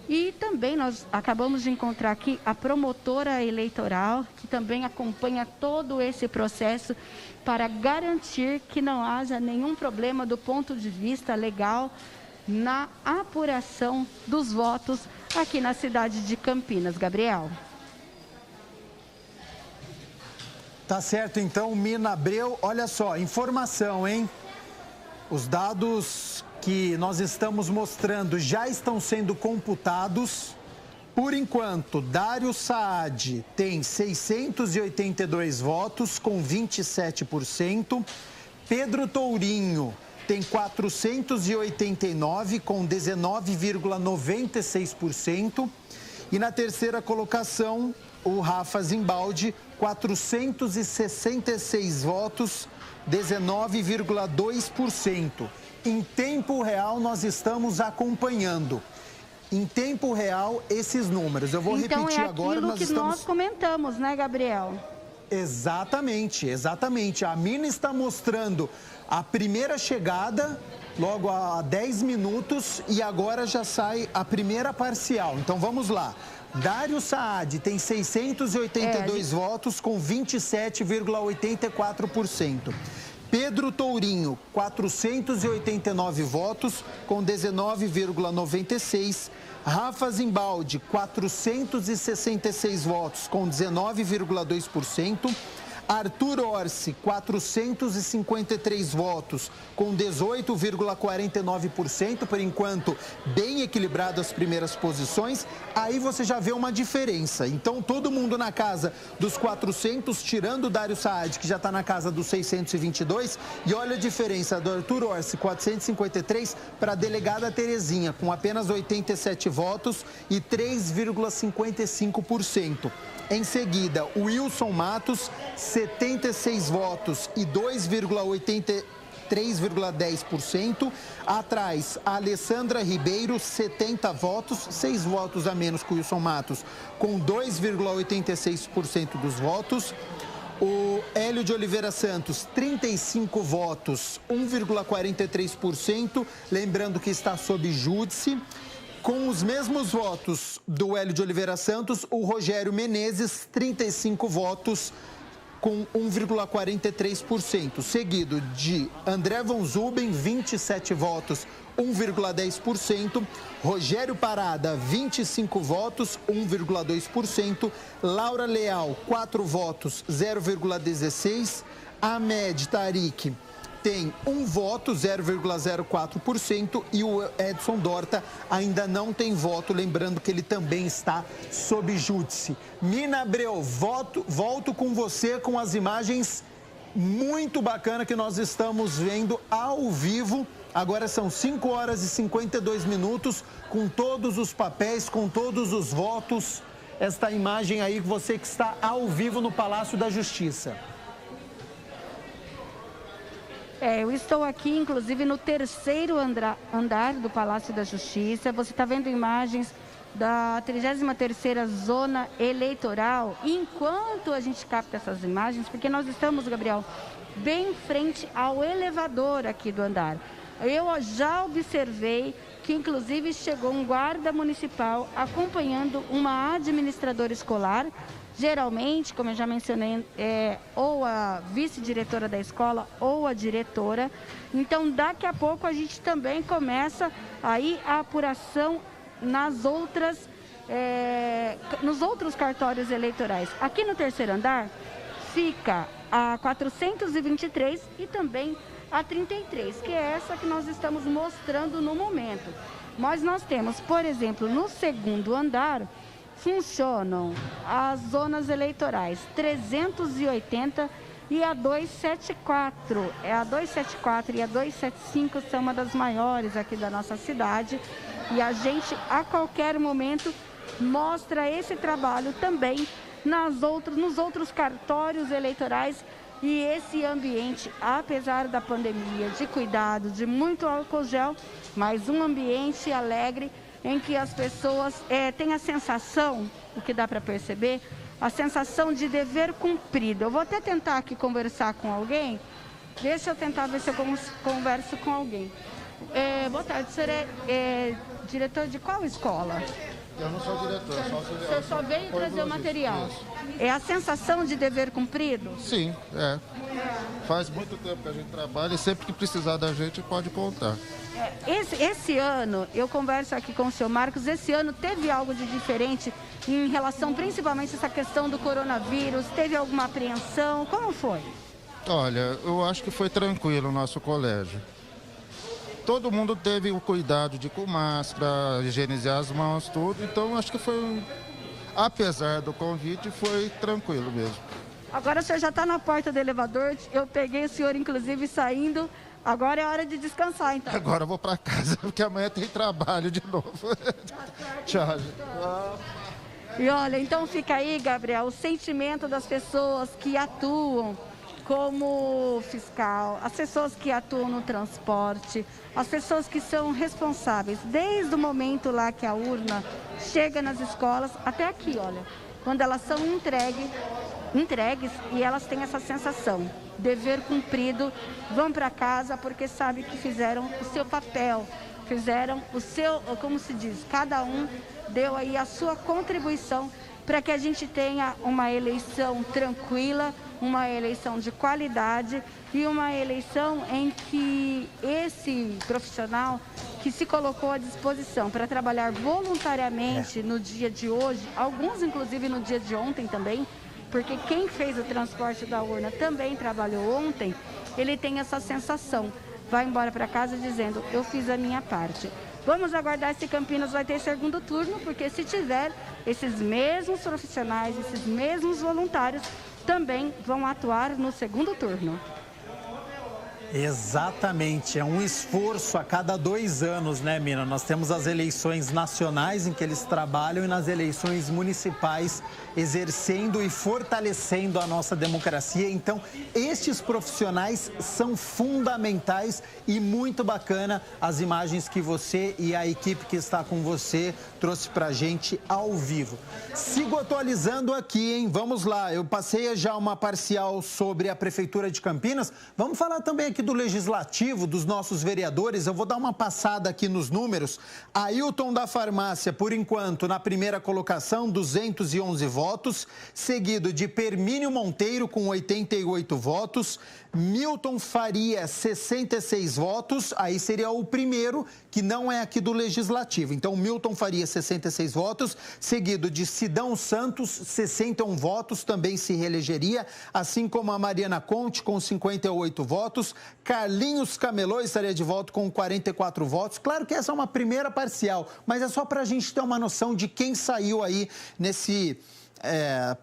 E também nós acabamos de encontrar aqui a promotora eleitoral, que também acompanha todo esse processo para garantir que não haja nenhum problema do ponto de vista legal na apuração dos votos aqui na cidade de Campinas. Gabriel. Tá certo, então, Mina Abreu. Olha só, informação, hein? Os dados que nós estamos mostrando já estão sendo computados. Por enquanto, Dário Saad tem 682 votos, com 27%. Pedro Tourinho tem 489, com 19,96%. E na terceira colocação, o Rafa Zimbaldi, 466 votos, 19,2%. Em tempo real, nós estamos acompanhando. Em tempo real, esses números. Eu vou repetir agora. Então, é aquilo que nós comentamos, né, Gabriel? Exatamente, exatamente. A Mina está mostrando a primeira chegada, logo há 10 minutos, e agora já sai a primeira parcial. Então, vamos lá. Dário Saad tem 682 votos, com 27,84%. Pedro Tourinho, 489 votos, com 19,96%. Rafa Zimbaldi, 466 votos, com 19,2%. Arthur Orsi, 453 votos, com 18,49%, por enquanto bem equilibrado as primeiras posições. Aí você já vê uma diferença. Então, todo mundo na casa dos 400, tirando o Dário Saad, que já está na casa dos 622. E olha a diferença do Arthur Orsi, 453, para a delegada Terezinha, com apenas 87 votos e 3,55%. Em seguida, o Wilson Matos, 76 votos e 3,10%. Atrás, a Alessandra Ribeiro, 70 votos, 6 votos a menos que o Wilson Matos, com 2,86% dos votos. O Hélio de Oliveira Santos, 35 votos, 1,43%. Lembrando que está sob júdice. Com os mesmos votos do Hélio de Oliveira Santos, o Rogério Menezes, 35 votos, com 1,43%, seguido de André Von Zuben, 27 votos, 1,10%, Rogério Parada, 25 votos, 1,2%, Laura Leal, 4 votos, 0,16%, Ahmed Tariq tem 1 voto, 0,04%, e o Edson Dorta ainda não tem voto, lembrando que ele também está sob júdice. Mina Abreu, volto com você com as imagens muito bacanas que nós estamos vendo ao vivo. Agora são 5 horas e 52 minutos, com todos os papéis, com todos os votos. Esta imagem aí, você que está ao vivo no Palácio da Justiça. Eu estou aqui, inclusive, no terceiro andar do Palácio da Justiça. Você está vendo imagens da 33ª Zona Eleitoral. E enquanto a gente capta essas imagens, porque nós estamos, Gabriel, bem em frente ao elevador aqui do andar. Eu já observei que, inclusive, chegou um guarda municipal acompanhando uma administradora escolar. Geralmente, como eu já mencionei, ou a vice-diretora da escola ou a diretora. Então, daqui a pouco a gente também começa aí a apuração nos outros cartórios eleitorais. Aqui no terceiro andar fica a 423 e também a 33, que é essa que nós estamos mostrando no momento. Mas nós temos, por exemplo, no segundo andar, funcionam as zonas eleitorais 380 e a 274. A 274 e a 275 são uma das maiores aqui da nossa cidade. E a gente, a qualquer momento, mostra esse trabalho também nos outros cartórios eleitorais. E esse ambiente, apesar da pandemia, de cuidado, de muito álcool gel, mas um ambiente alegre, em que as pessoas têm a sensação, o que dá para perceber, a sensação de dever cumprido. Eu vou até tentar aqui conversar com alguém. Deixa eu tentar ver se eu converso com alguém. Boa tarde, o senhor é diretor de qual escola? Eu não sou diretor, sou auxiliar. O senhor só veio trazer o material. Isso. É a sensação de dever cumprido? Sim, Faz muito tempo que a gente trabalha e sempre que precisar da gente pode contar. Esse ano, eu converso aqui com o senhor Marcos, esse ano teve algo de diferente em relação principalmente a essa questão do coronavírus? Teve alguma apreensão? Como foi? Olha, eu acho que foi tranquilo o nosso colégio. Todo mundo teve o cuidado de ir com máscara, higienizar as mãos, tudo. Então, acho que foi, apesar do convite, foi tranquilo mesmo. Agora o senhor já está na porta do elevador. Eu peguei o senhor, inclusive, saindo. Agora é hora de descansar, então. Agora eu vou para casa, porque amanhã tem trabalho de novo. Tchau. E olha, então fica aí, Gabriel, o sentimento das pessoas que atuam como fiscal, as pessoas que atuam no transporte, as pessoas que são responsáveis, desde o momento lá que a urna chega nas escolas, até aqui, olha, quando elas são entregues e elas têm essa sensação, dever cumprido, vão para casa porque sabem que fizeram o seu papel, fizeram o seu, como se diz, cada um deu aí a sua contribuição para que a gente tenha uma eleição tranquila, uma eleição de qualidade e uma eleição em que esse profissional que se colocou à disposição para trabalhar voluntariamente no dia de hoje, alguns inclusive no dia de ontem também, porque quem fez o transporte da urna também trabalhou ontem, ele tem essa sensação, vai embora para casa dizendo, eu fiz a minha parte. Vamos aguardar se Campinas vai ter segundo turno, porque se tiver, esses mesmos profissionais, esses mesmos voluntários também vão atuar no segundo turno. Exatamente, é um esforço a cada 2 anos, né, Mina? Nós temos as eleições nacionais em que eles trabalham e nas eleições municipais exercendo e fortalecendo a nossa democracia. Então, estes profissionais são fundamentais e muito bacana as imagens que você e a equipe que está com você trouxe pra gente ao vivo. Sigo atualizando aqui, hein? Vamos lá, eu passei já uma parcial sobre a Prefeitura de Campinas. Vamos falar também aqui aqui do Legislativo, dos nossos vereadores, eu vou dar uma passada aqui nos números. Ailton da Farmácia, por enquanto, na primeira colocação, 211 votos, seguido de Permínio Monteiro, com 88 votos, Milton Faria, 66 votos, aí seria o primeiro, que não é aqui do Legislativo. Então, Milton Faria, 66 votos, seguido de Sidão Santos, 61 votos, também se reelegeria, assim como a Mariana Conte, com 58 votos, Carlinhos Camelô estaria de volta com 44 votos. Claro que essa é uma primeira parcial, mas é só para a gente ter uma noção de quem saiu aí nesse...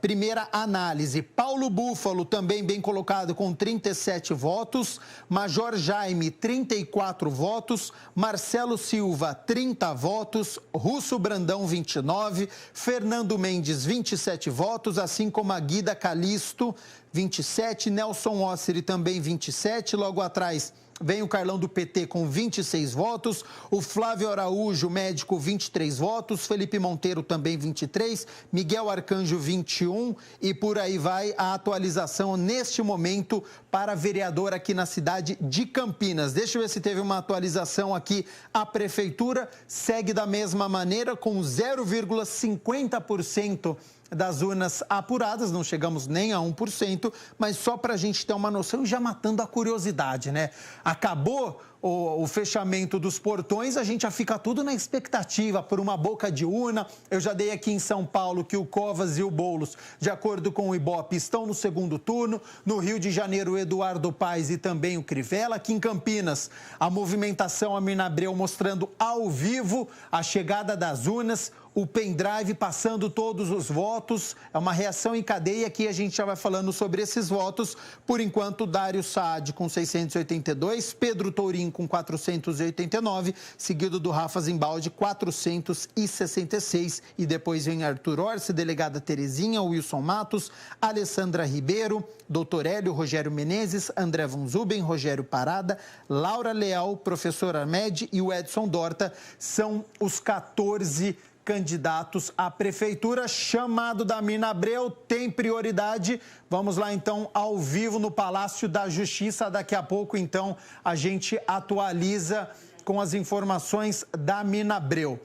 primeira análise. Paulo Búfalo, também bem colocado, com 37 votos. Major Jaime, 34 votos. Marcelo Silva, 30 votos. Russo Brandão, 29. Fernando Mendes, 27 votos, assim como a Guida Calisto, 27. Nelson Osseri, também 27. Logo atrás vem o Carlão do PT com 26 votos, o Flávio Araújo, médico, 23 votos, Felipe Monteiro também 23, Miguel Arcanjo 21 e por aí vai a atualização neste momento para vereador aqui na cidade de Campinas. Deixa eu ver se teve uma atualização aqui. A prefeitura segue da mesma maneira com 0,50% das urnas apuradas, não chegamos nem a 1%, mas só para a gente ter uma noção e já matando a curiosidade, né? Acabou o fechamento dos portões, a gente já fica tudo na expectativa por uma boca de urna. Eu já dei aqui em São Paulo que o Covas e o Boulos, de acordo com o Ibope, estão no segundo turno. No Rio de Janeiro, o Eduardo Paes e também o Crivella. Aqui em Campinas, a movimentação, a Mirna Abreu mostrando ao vivo a chegada das urnas, o pendrive passando todos os votos. É uma reação em cadeia. Aqui a gente já vai falando sobre esses votos. Por enquanto, Dário Saad com 682, Pedro Tourinho com 489, seguido do Rafa Zimbaldi, 466. E depois vem Arthur Orsi, delegada Terezinha, Wilson Matos, Alessandra Ribeiro, Doutor Hélio, Rogério Menezes, André Von Zuben, Rogério Parada, Laura Leal, Professor Armed e o Edson Dorta. São os 14 candidatos à prefeitura. Chamado da Mirna Abreu tem prioridade. Vamos lá, então, ao vivo no Palácio da Justiça. Daqui a pouco, então, a gente atualiza com as informações da Mirna Abreu.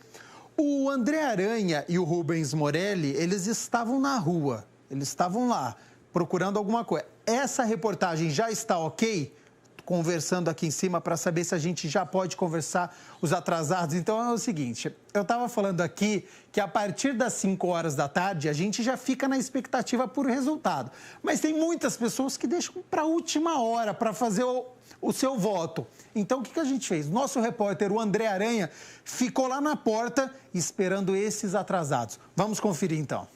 O André Aranha e o Rubens Morelli, eles estavam na rua, eles estavam lá procurando alguma coisa. Essa reportagem já está ok? Conversando aqui em cima para saber se a gente já pode conversar os atrasados. Então é o seguinte, eu estava falando aqui que a partir das 5 horas da tarde a gente já fica na expectativa por resultado. Mas tem muitas pessoas que deixam para a última hora para fazer o seu voto. Então o que a gente fez? Nosso repórter, o André Aranha, ficou lá na porta esperando esses atrasados. Vamos conferir então.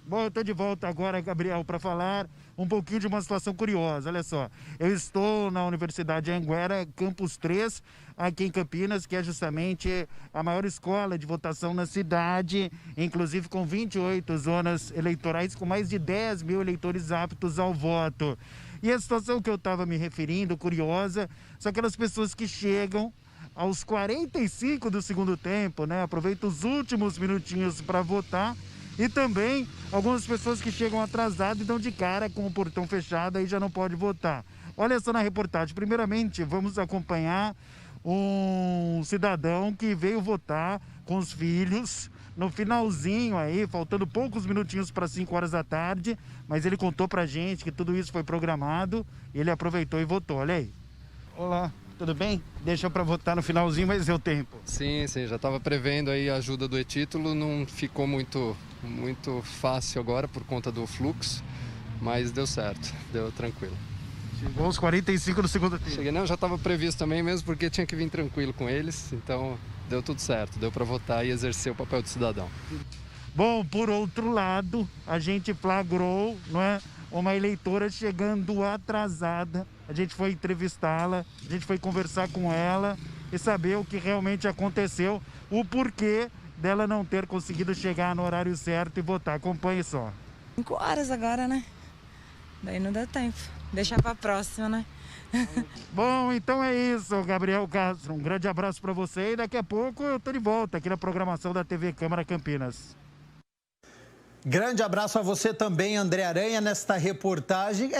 Bom, eu estou de volta agora, Gabriel, para falar um pouquinho de uma situação curiosa. Olha só, eu estou na Universidade Anhanguera, Campus 3, aqui em Campinas, que é justamente a maior escola de votação na cidade, inclusive com 28 zonas eleitorais, com mais de 10 mil eleitores aptos ao voto. E a situação que eu estava me referindo, curiosa, são aquelas pessoas que chegam aos 45 do segundo tempo, né? Aproveitam os últimos minutinhos para votar. E também algumas pessoas que chegam atrasadas e dão de cara com o portão fechado e já não pode votar. Olha só na reportagem. Primeiramente, vamos acompanhar um cidadão que veio votar com os filhos no finalzinho aí, faltando poucos minutinhos para 5 horas da tarde, mas ele contou pra gente que tudo isso foi programado e ele aproveitou e votou. Olha aí. Olá. Tudo bem? Deixa para votar no finalzinho, mas deu tempo. Sim, já estava prevendo aí a ajuda do e-título, não ficou muito fácil agora por conta do fluxo, mas deu certo, deu tranquilo. Chegou aos 45 do segundo tempo. Cheguei, não, já estava previsto também mesmo, porque tinha que vir tranquilo com eles, então deu tudo certo, deu para votar e exercer o papel de cidadão. Bom, por outro lado, a gente flagrou, não é, uma eleitora chegando atrasada. A gente foi entrevistá-la, a gente foi conversar com ela e saber o que realmente aconteceu, o porquê dela não ter conseguido chegar no horário certo e votar. Acompanhe só. 5 horas agora, né? Daí não dá tempo. Deixar para a próxima, né? Bom, então é isso, Gabriel Castro. Um grande abraço para você e daqui a pouco eu tô de volta aqui na programação da TV Câmara Campinas. Grande abraço a você também, André Aranha, nesta reportagem.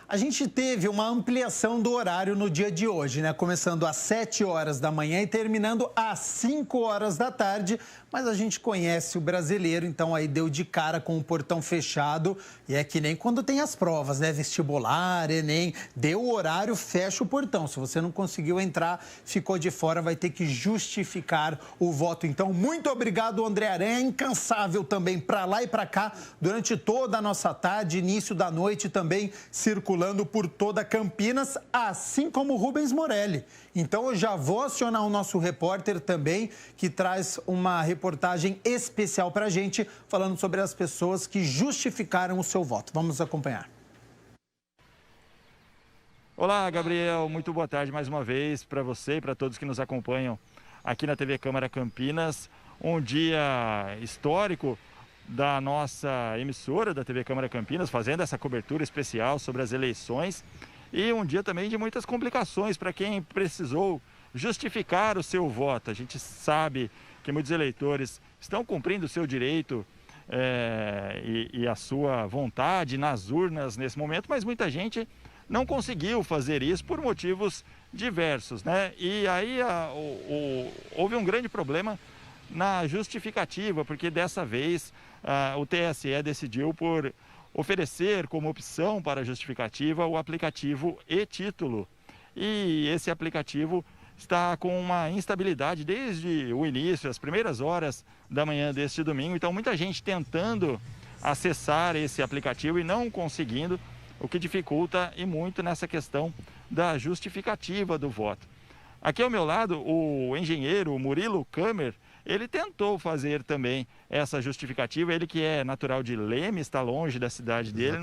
A gente teve uma ampliação do horário no dia de hoje, né? Começando às 7 horas da manhã e terminando às 5 horas da tarde. Mas a gente conhece o brasileiro, então aí deu de cara com o portão fechado. E é que nem quando tem as provas, né? Vestibular, Enem, deu o horário, fecha o portão. Se você não conseguiu entrar, ficou de fora, vai ter que justificar o voto. Então, muito obrigado, André Aranha, incansável também para lá e para cá durante toda a nossa tarde, início da noite também circulando por toda Campinas, assim como o Rubens Morelli. Então eu já vou acionar o nosso repórter também, que traz uma reportagem especial para a gente, falando sobre as pessoas que justificaram o seu voto. Vamos acompanhar. Olá, Gabriel, muito boa tarde mais uma vez para você e para todos que nos acompanham aqui na TV Câmara Campinas. Um dia histórico da nossa emissora da TV Câmara Campinas, fazendo essa cobertura especial sobre as eleições, e um dia também de muitas complicações para quem precisou justificar o seu voto. A gente sabe que muitos eleitores estão cumprindo o seu direito e a sua vontade nas urnas nesse momento, mas muita gente não conseguiu fazer isso por motivos diversos, né? E aí houve um grande problema na justificativa, porque dessa vez o TSE decidiu por oferecer como opção para a justificativa o aplicativo e-Título. E esse aplicativo está com uma instabilidade desde o início, as primeiras horas da manhã deste domingo. Então, muita gente tentando acessar esse aplicativo e não conseguindo, o que dificulta e muito nessa questão da justificativa do voto. Aqui ao meu lado, o engenheiro Murilo Kamer, ele tentou fazer também essa justificativa. Ele que é natural de Leme, está longe da cidade dele,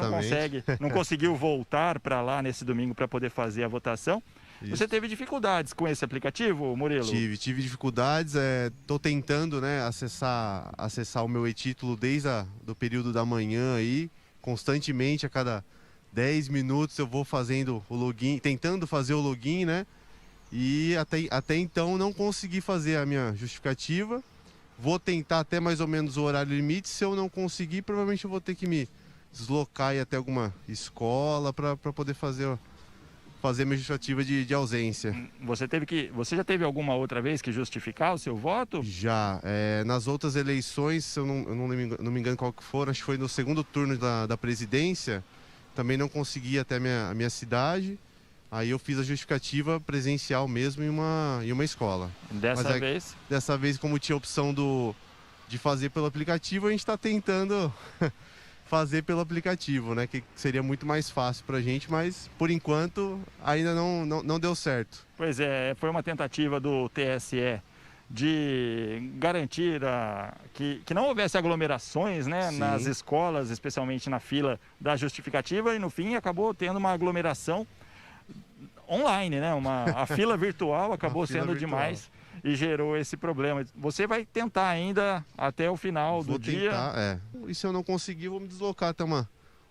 não conseguiu voltar para lá nesse domingo para poder fazer a votação. Isso. Você teve dificuldades com esse aplicativo, Murilo? Tive dificuldades, estou tentando, né, acessar o meu e-Título desde do período da manhã aí, constantemente, a cada 10 minutos eu vou fazendo o login, tentando fazer o login, né? E até então não consegui fazer a minha justificativa. Vou tentar até mais ou menos o horário limite. Se eu não conseguir, provavelmente eu vou ter que me deslocar e ir até alguma escola para poder fazer minha justificativa de ausência. Você já teve alguma outra vez que justificar o seu voto? Já. Nas outras eleições, eu não me engano qual que foram, acho que foi no segundo turno da presidência, também não consegui ir até a minha cidade. Aí eu fiz a justificativa presencial mesmo em uma escola. Dessa vez, como tinha a opção de fazer pelo aplicativo, a gente está tentando fazer pelo aplicativo, né? Que seria muito mais fácil para a gente, mas por enquanto ainda não deu certo. Pois é, foi uma tentativa do TSE de garantir que não houvesse aglomerações, né, nas escolas, especialmente na fila da justificativa, e no fim acabou tendo uma aglomeração online, né? A fila virtual acabou sendo demais e gerou esse problema. Você vai tentar ainda até o final do dia? E se eu não conseguir, vou me deslocar até uma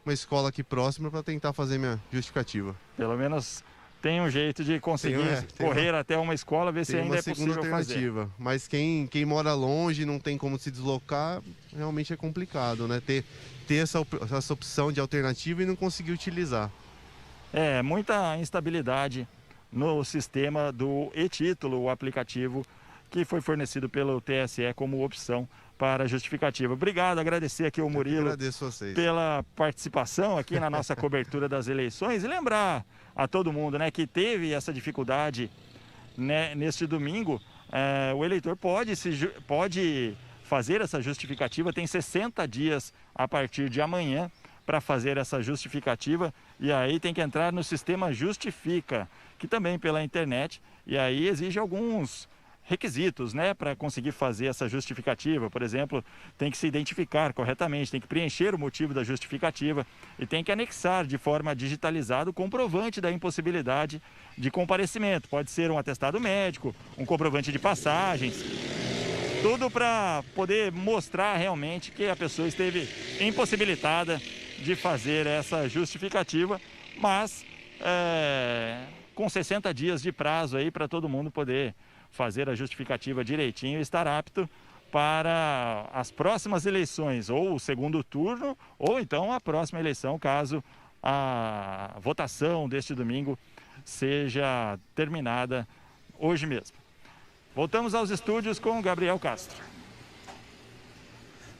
escola aqui próxima para tentar fazer minha justificativa. Pelo menos tem um jeito de conseguir correr até uma escola, ver se ainda é possível fazer. Mas quem mora longe, não tem como se deslocar, realmente é complicado, né? Ter essa opção de alternativa e não conseguir utilizar. Muita instabilidade no sistema do e-Título, o aplicativo que foi fornecido pelo TSE como opção para a justificativa. Obrigado, agradecer aqui ao Murilo pela participação aqui na nossa cobertura das eleições, e lembrar a todo mundo, né, que teve essa dificuldade, né, neste domingo. O eleitor pode fazer essa justificativa, tem 60 dias a partir de amanhã para fazer essa justificativa, e aí tem que entrar no sistema Justifica, que também pela internet, e aí exige alguns requisitos, né, para conseguir fazer essa justificativa. Por exemplo, tem que se identificar corretamente, tem que preencher o motivo da justificativa e tem que anexar de forma digitalizada o comprovante da impossibilidade de comparecimento. Pode ser um atestado médico, um comprovante de passagens, tudo para poder mostrar realmente que a pessoa esteve impossibilitada de fazer essa justificativa, mas com 60 dias de prazo aí para todo mundo poder fazer a justificativa direitinho e estar apto para as próximas eleições, ou o segundo turno, ou então a próxima eleição, caso a votação deste domingo seja terminada hoje mesmo. Voltamos aos estúdios com o Gabriel Castro.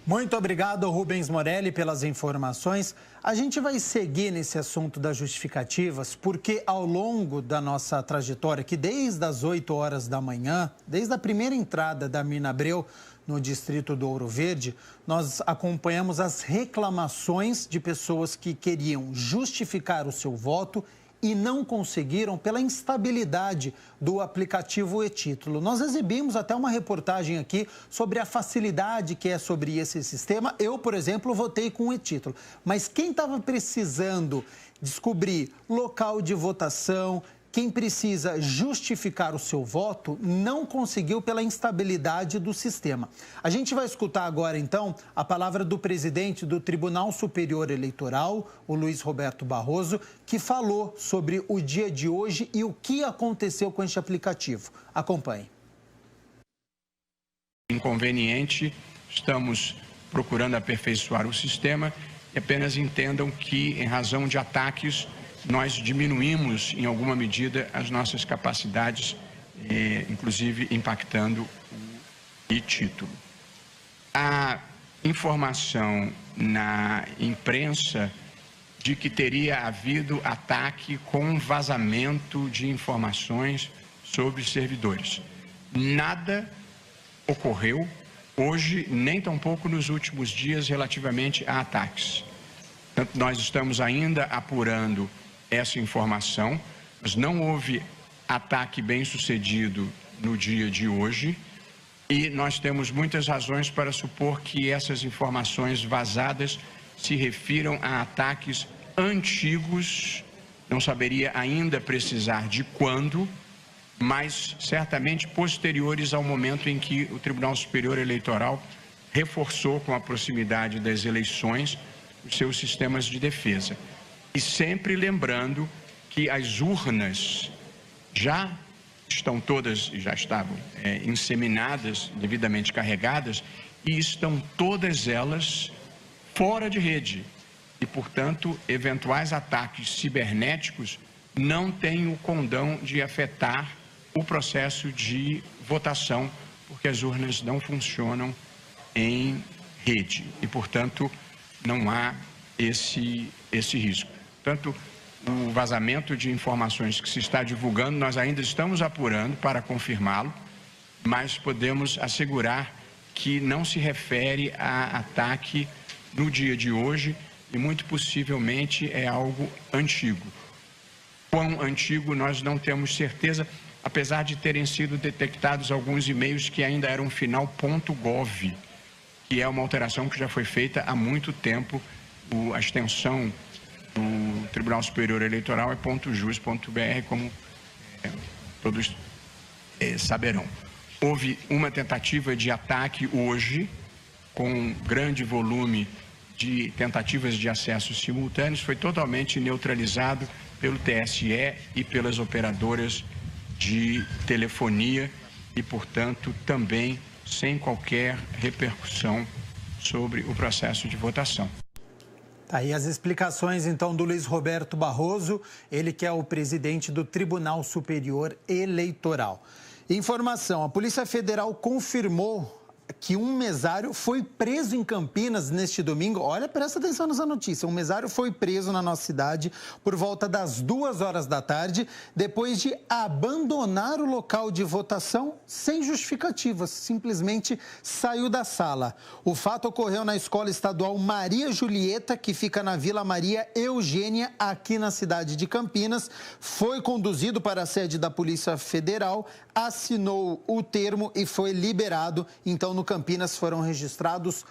Muito obrigado, Rubens Morelli, pelas informações. A gente vai seguir nesse assunto das justificativas, porque ao longo da nossa trajetória, que desde as 8 horas da manhã, desde a primeira entrada da Mina Abreu no distrito do Ouro Verde, nós acompanhamos as reclamações de pessoas que queriam justificar o seu voto e não conseguiram pela instabilidade do aplicativo e-Título. Nós exibimos até uma reportagem aqui sobre a facilidade que é sobre esse sistema. Eu, por exemplo, votei com o e-Título. Mas quem estava precisando descobrir local de votação, quem precisa justificar o seu voto, não conseguiu pela instabilidade do sistema. A gente vai escutar agora, então, a palavra do presidente do Tribunal Superior Eleitoral, o Luiz Roberto Barroso, que falou sobre o dia de hoje e o que aconteceu com este aplicativo. Acompanhe. Inconveniente, estamos procurando aperfeiçoar o sistema e apenas entendam que, em razão de ataques, nós diminuímos, em alguma medida, as nossas capacidades, inclusive impactando o e-Título. A informação na imprensa de que teria havido ataque com vazamento de informações sobre servidores. Nada ocorreu hoje, nem tampouco nos últimos dias, relativamente a ataques. Portanto, nós estamos ainda apurando essa informação, mas não houve ataque bem-sucedido no dia de hoje e nós temos muitas razões para supor que essas informações vazadas se refiram a ataques antigos, não saberia ainda precisar de quando, mas certamente posteriores ao momento em que o Tribunal Superior Eleitoral reforçou com a proximidade das eleições os seus sistemas de defesa. E sempre lembrando que as urnas já estão todas, já estavam inseminadas, devidamente carregadas, e estão todas elas fora de rede. E, portanto, eventuais ataques cibernéticos não têm o condão de afetar o processo de votação, porque as urnas não funcionam em rede. E, portanto, não há esse risco. Portanto, o vazamento de informações que se está divulgando, nós ainda estamos apurando para confirmá-lo, mas podemos assegurar que não se refere a ataque no dia de hoje e muito possivelmente é algo antigo. Quão antigo nós não temos certeza, apesar de terem sido detectados alguns e-mails que ainda eram final .gov, que é uma alteração que já foi feita há muito tempo, a extensão do Tribunal Superior Eleitoral é .jus.br, como todos saberão. Houve uma tentativa de ataque hoje, com grande volume de tentativas de acesso simultâneos, foi totalmente neutralizado pelo TSE e pelas operadoras de telefonia e, portanto, também sem qualquer repercussão sobre o processo de votação. Aí as explicações, então, do Luiz Roberto Barroso, ele que é o presidente do Tribunal Superior Eleitoral. Informação, a Polícia Federal confirmou que um mesário foi preso em Campinas neste domingo. Olha, presta atenção nessa notícia. Um mesário foi preso na nossa cidade por volta das 2 horas da tarde, depois de abandonar o local de votação sem justificativas. Simplesmente saiu da sala. O fato ocorreu na Escola Estadual Maria Julieta, que fica na Vila Maria Eugênia, aqui na cidade de Campinas. Foi conduzido para a sede da Polícia Federal, assinou o termo e foi liberado. Então, no Campinas foram registradas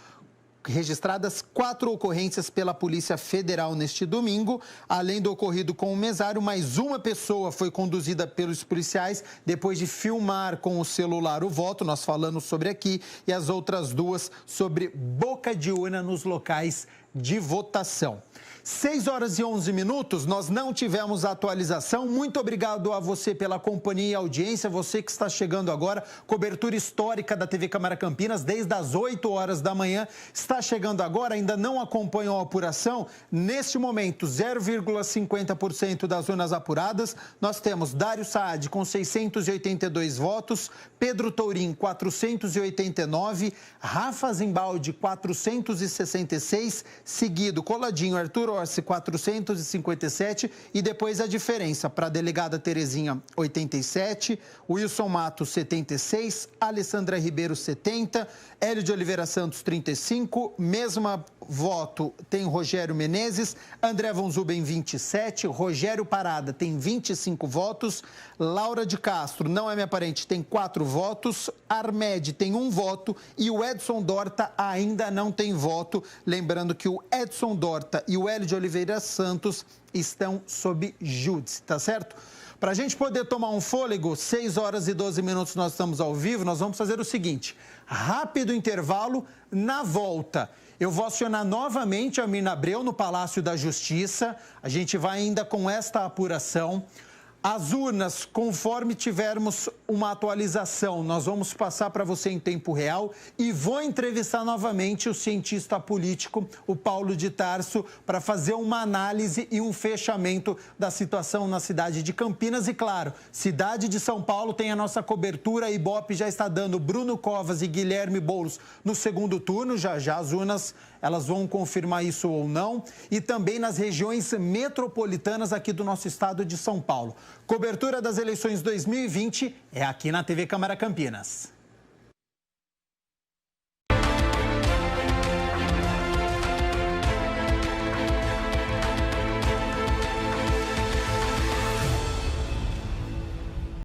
4 ocorrências pela Polícia Federal neste domingo. Além do ocorrido com o mesário, mais uma pessoa foi conduzida pelos policiais depois de filmar com o celular o voto, nós falamos sobre aqui, e as outras 2 sobre boca de urna nos locais de votação. 6 horas e 11 minutos, nós não tivemos a atualização. Muito obrigado a você pela companhia e audiência, você que está chegando agora. Cobertura histórica da TV Câmara Campinas, desde as 8 horas da manhã. Está chegando agora, ainda não acompanham a apuração. Neste momento, 0,50% das urnas apuradas. Nós temos Dário Saad com 682 votos, Pedro Tourim, 489, Rafa Zimbaldi, 466, seguido, coladinho, Arthur Orsi, 457, e depois a diferença para a delegada Terezinha, 87, Wilson Matos, 76, Alessandra Ribeiro, 70, Hélio de Oliveira Santos, 35, mesma voto tem Rogério Menezes, André Von Zuben, 27, Rogério Parada tem 25 votos, Laura de Castro, não é minha parente, tem 4 votos, Armed tem 1 voto e o Edson Dorta ainda não tem voto. Lembrando que o Edson Dorta e o Hélio de Oliveira Santos estão sob júdice, tá certo? Para a gente poder tomar um fôlego, 6 horas e 12 minutos nós estamos ao vivo, nós vamos fazer o seguinte, rápido intervalo, na volta eu vou acionar novamente a Mirna Abreu no Palácio da Justiça, a gente vai ainda com esta apuração. As urnas, conforme tivermos uma atualização, nós vamos passar para você em tempo real e vou entrevistar novamente o cientista político, o Paulo de Tarso, para fazer uma análise e um fechamento da situação na cidade de Campinas. E claro, cidade de São Paulo tem a nossa cobertura, a Ibope já está dando Bruno Covas e Guilherme Boulos no segundo turno, já as urnas elas vão confirmar isso ou não, e também nas regiões metropolitanas aqui do nosso estado de São Paulo. Cobertura das eleições 2020 é aqui na TV Câmara Campinas.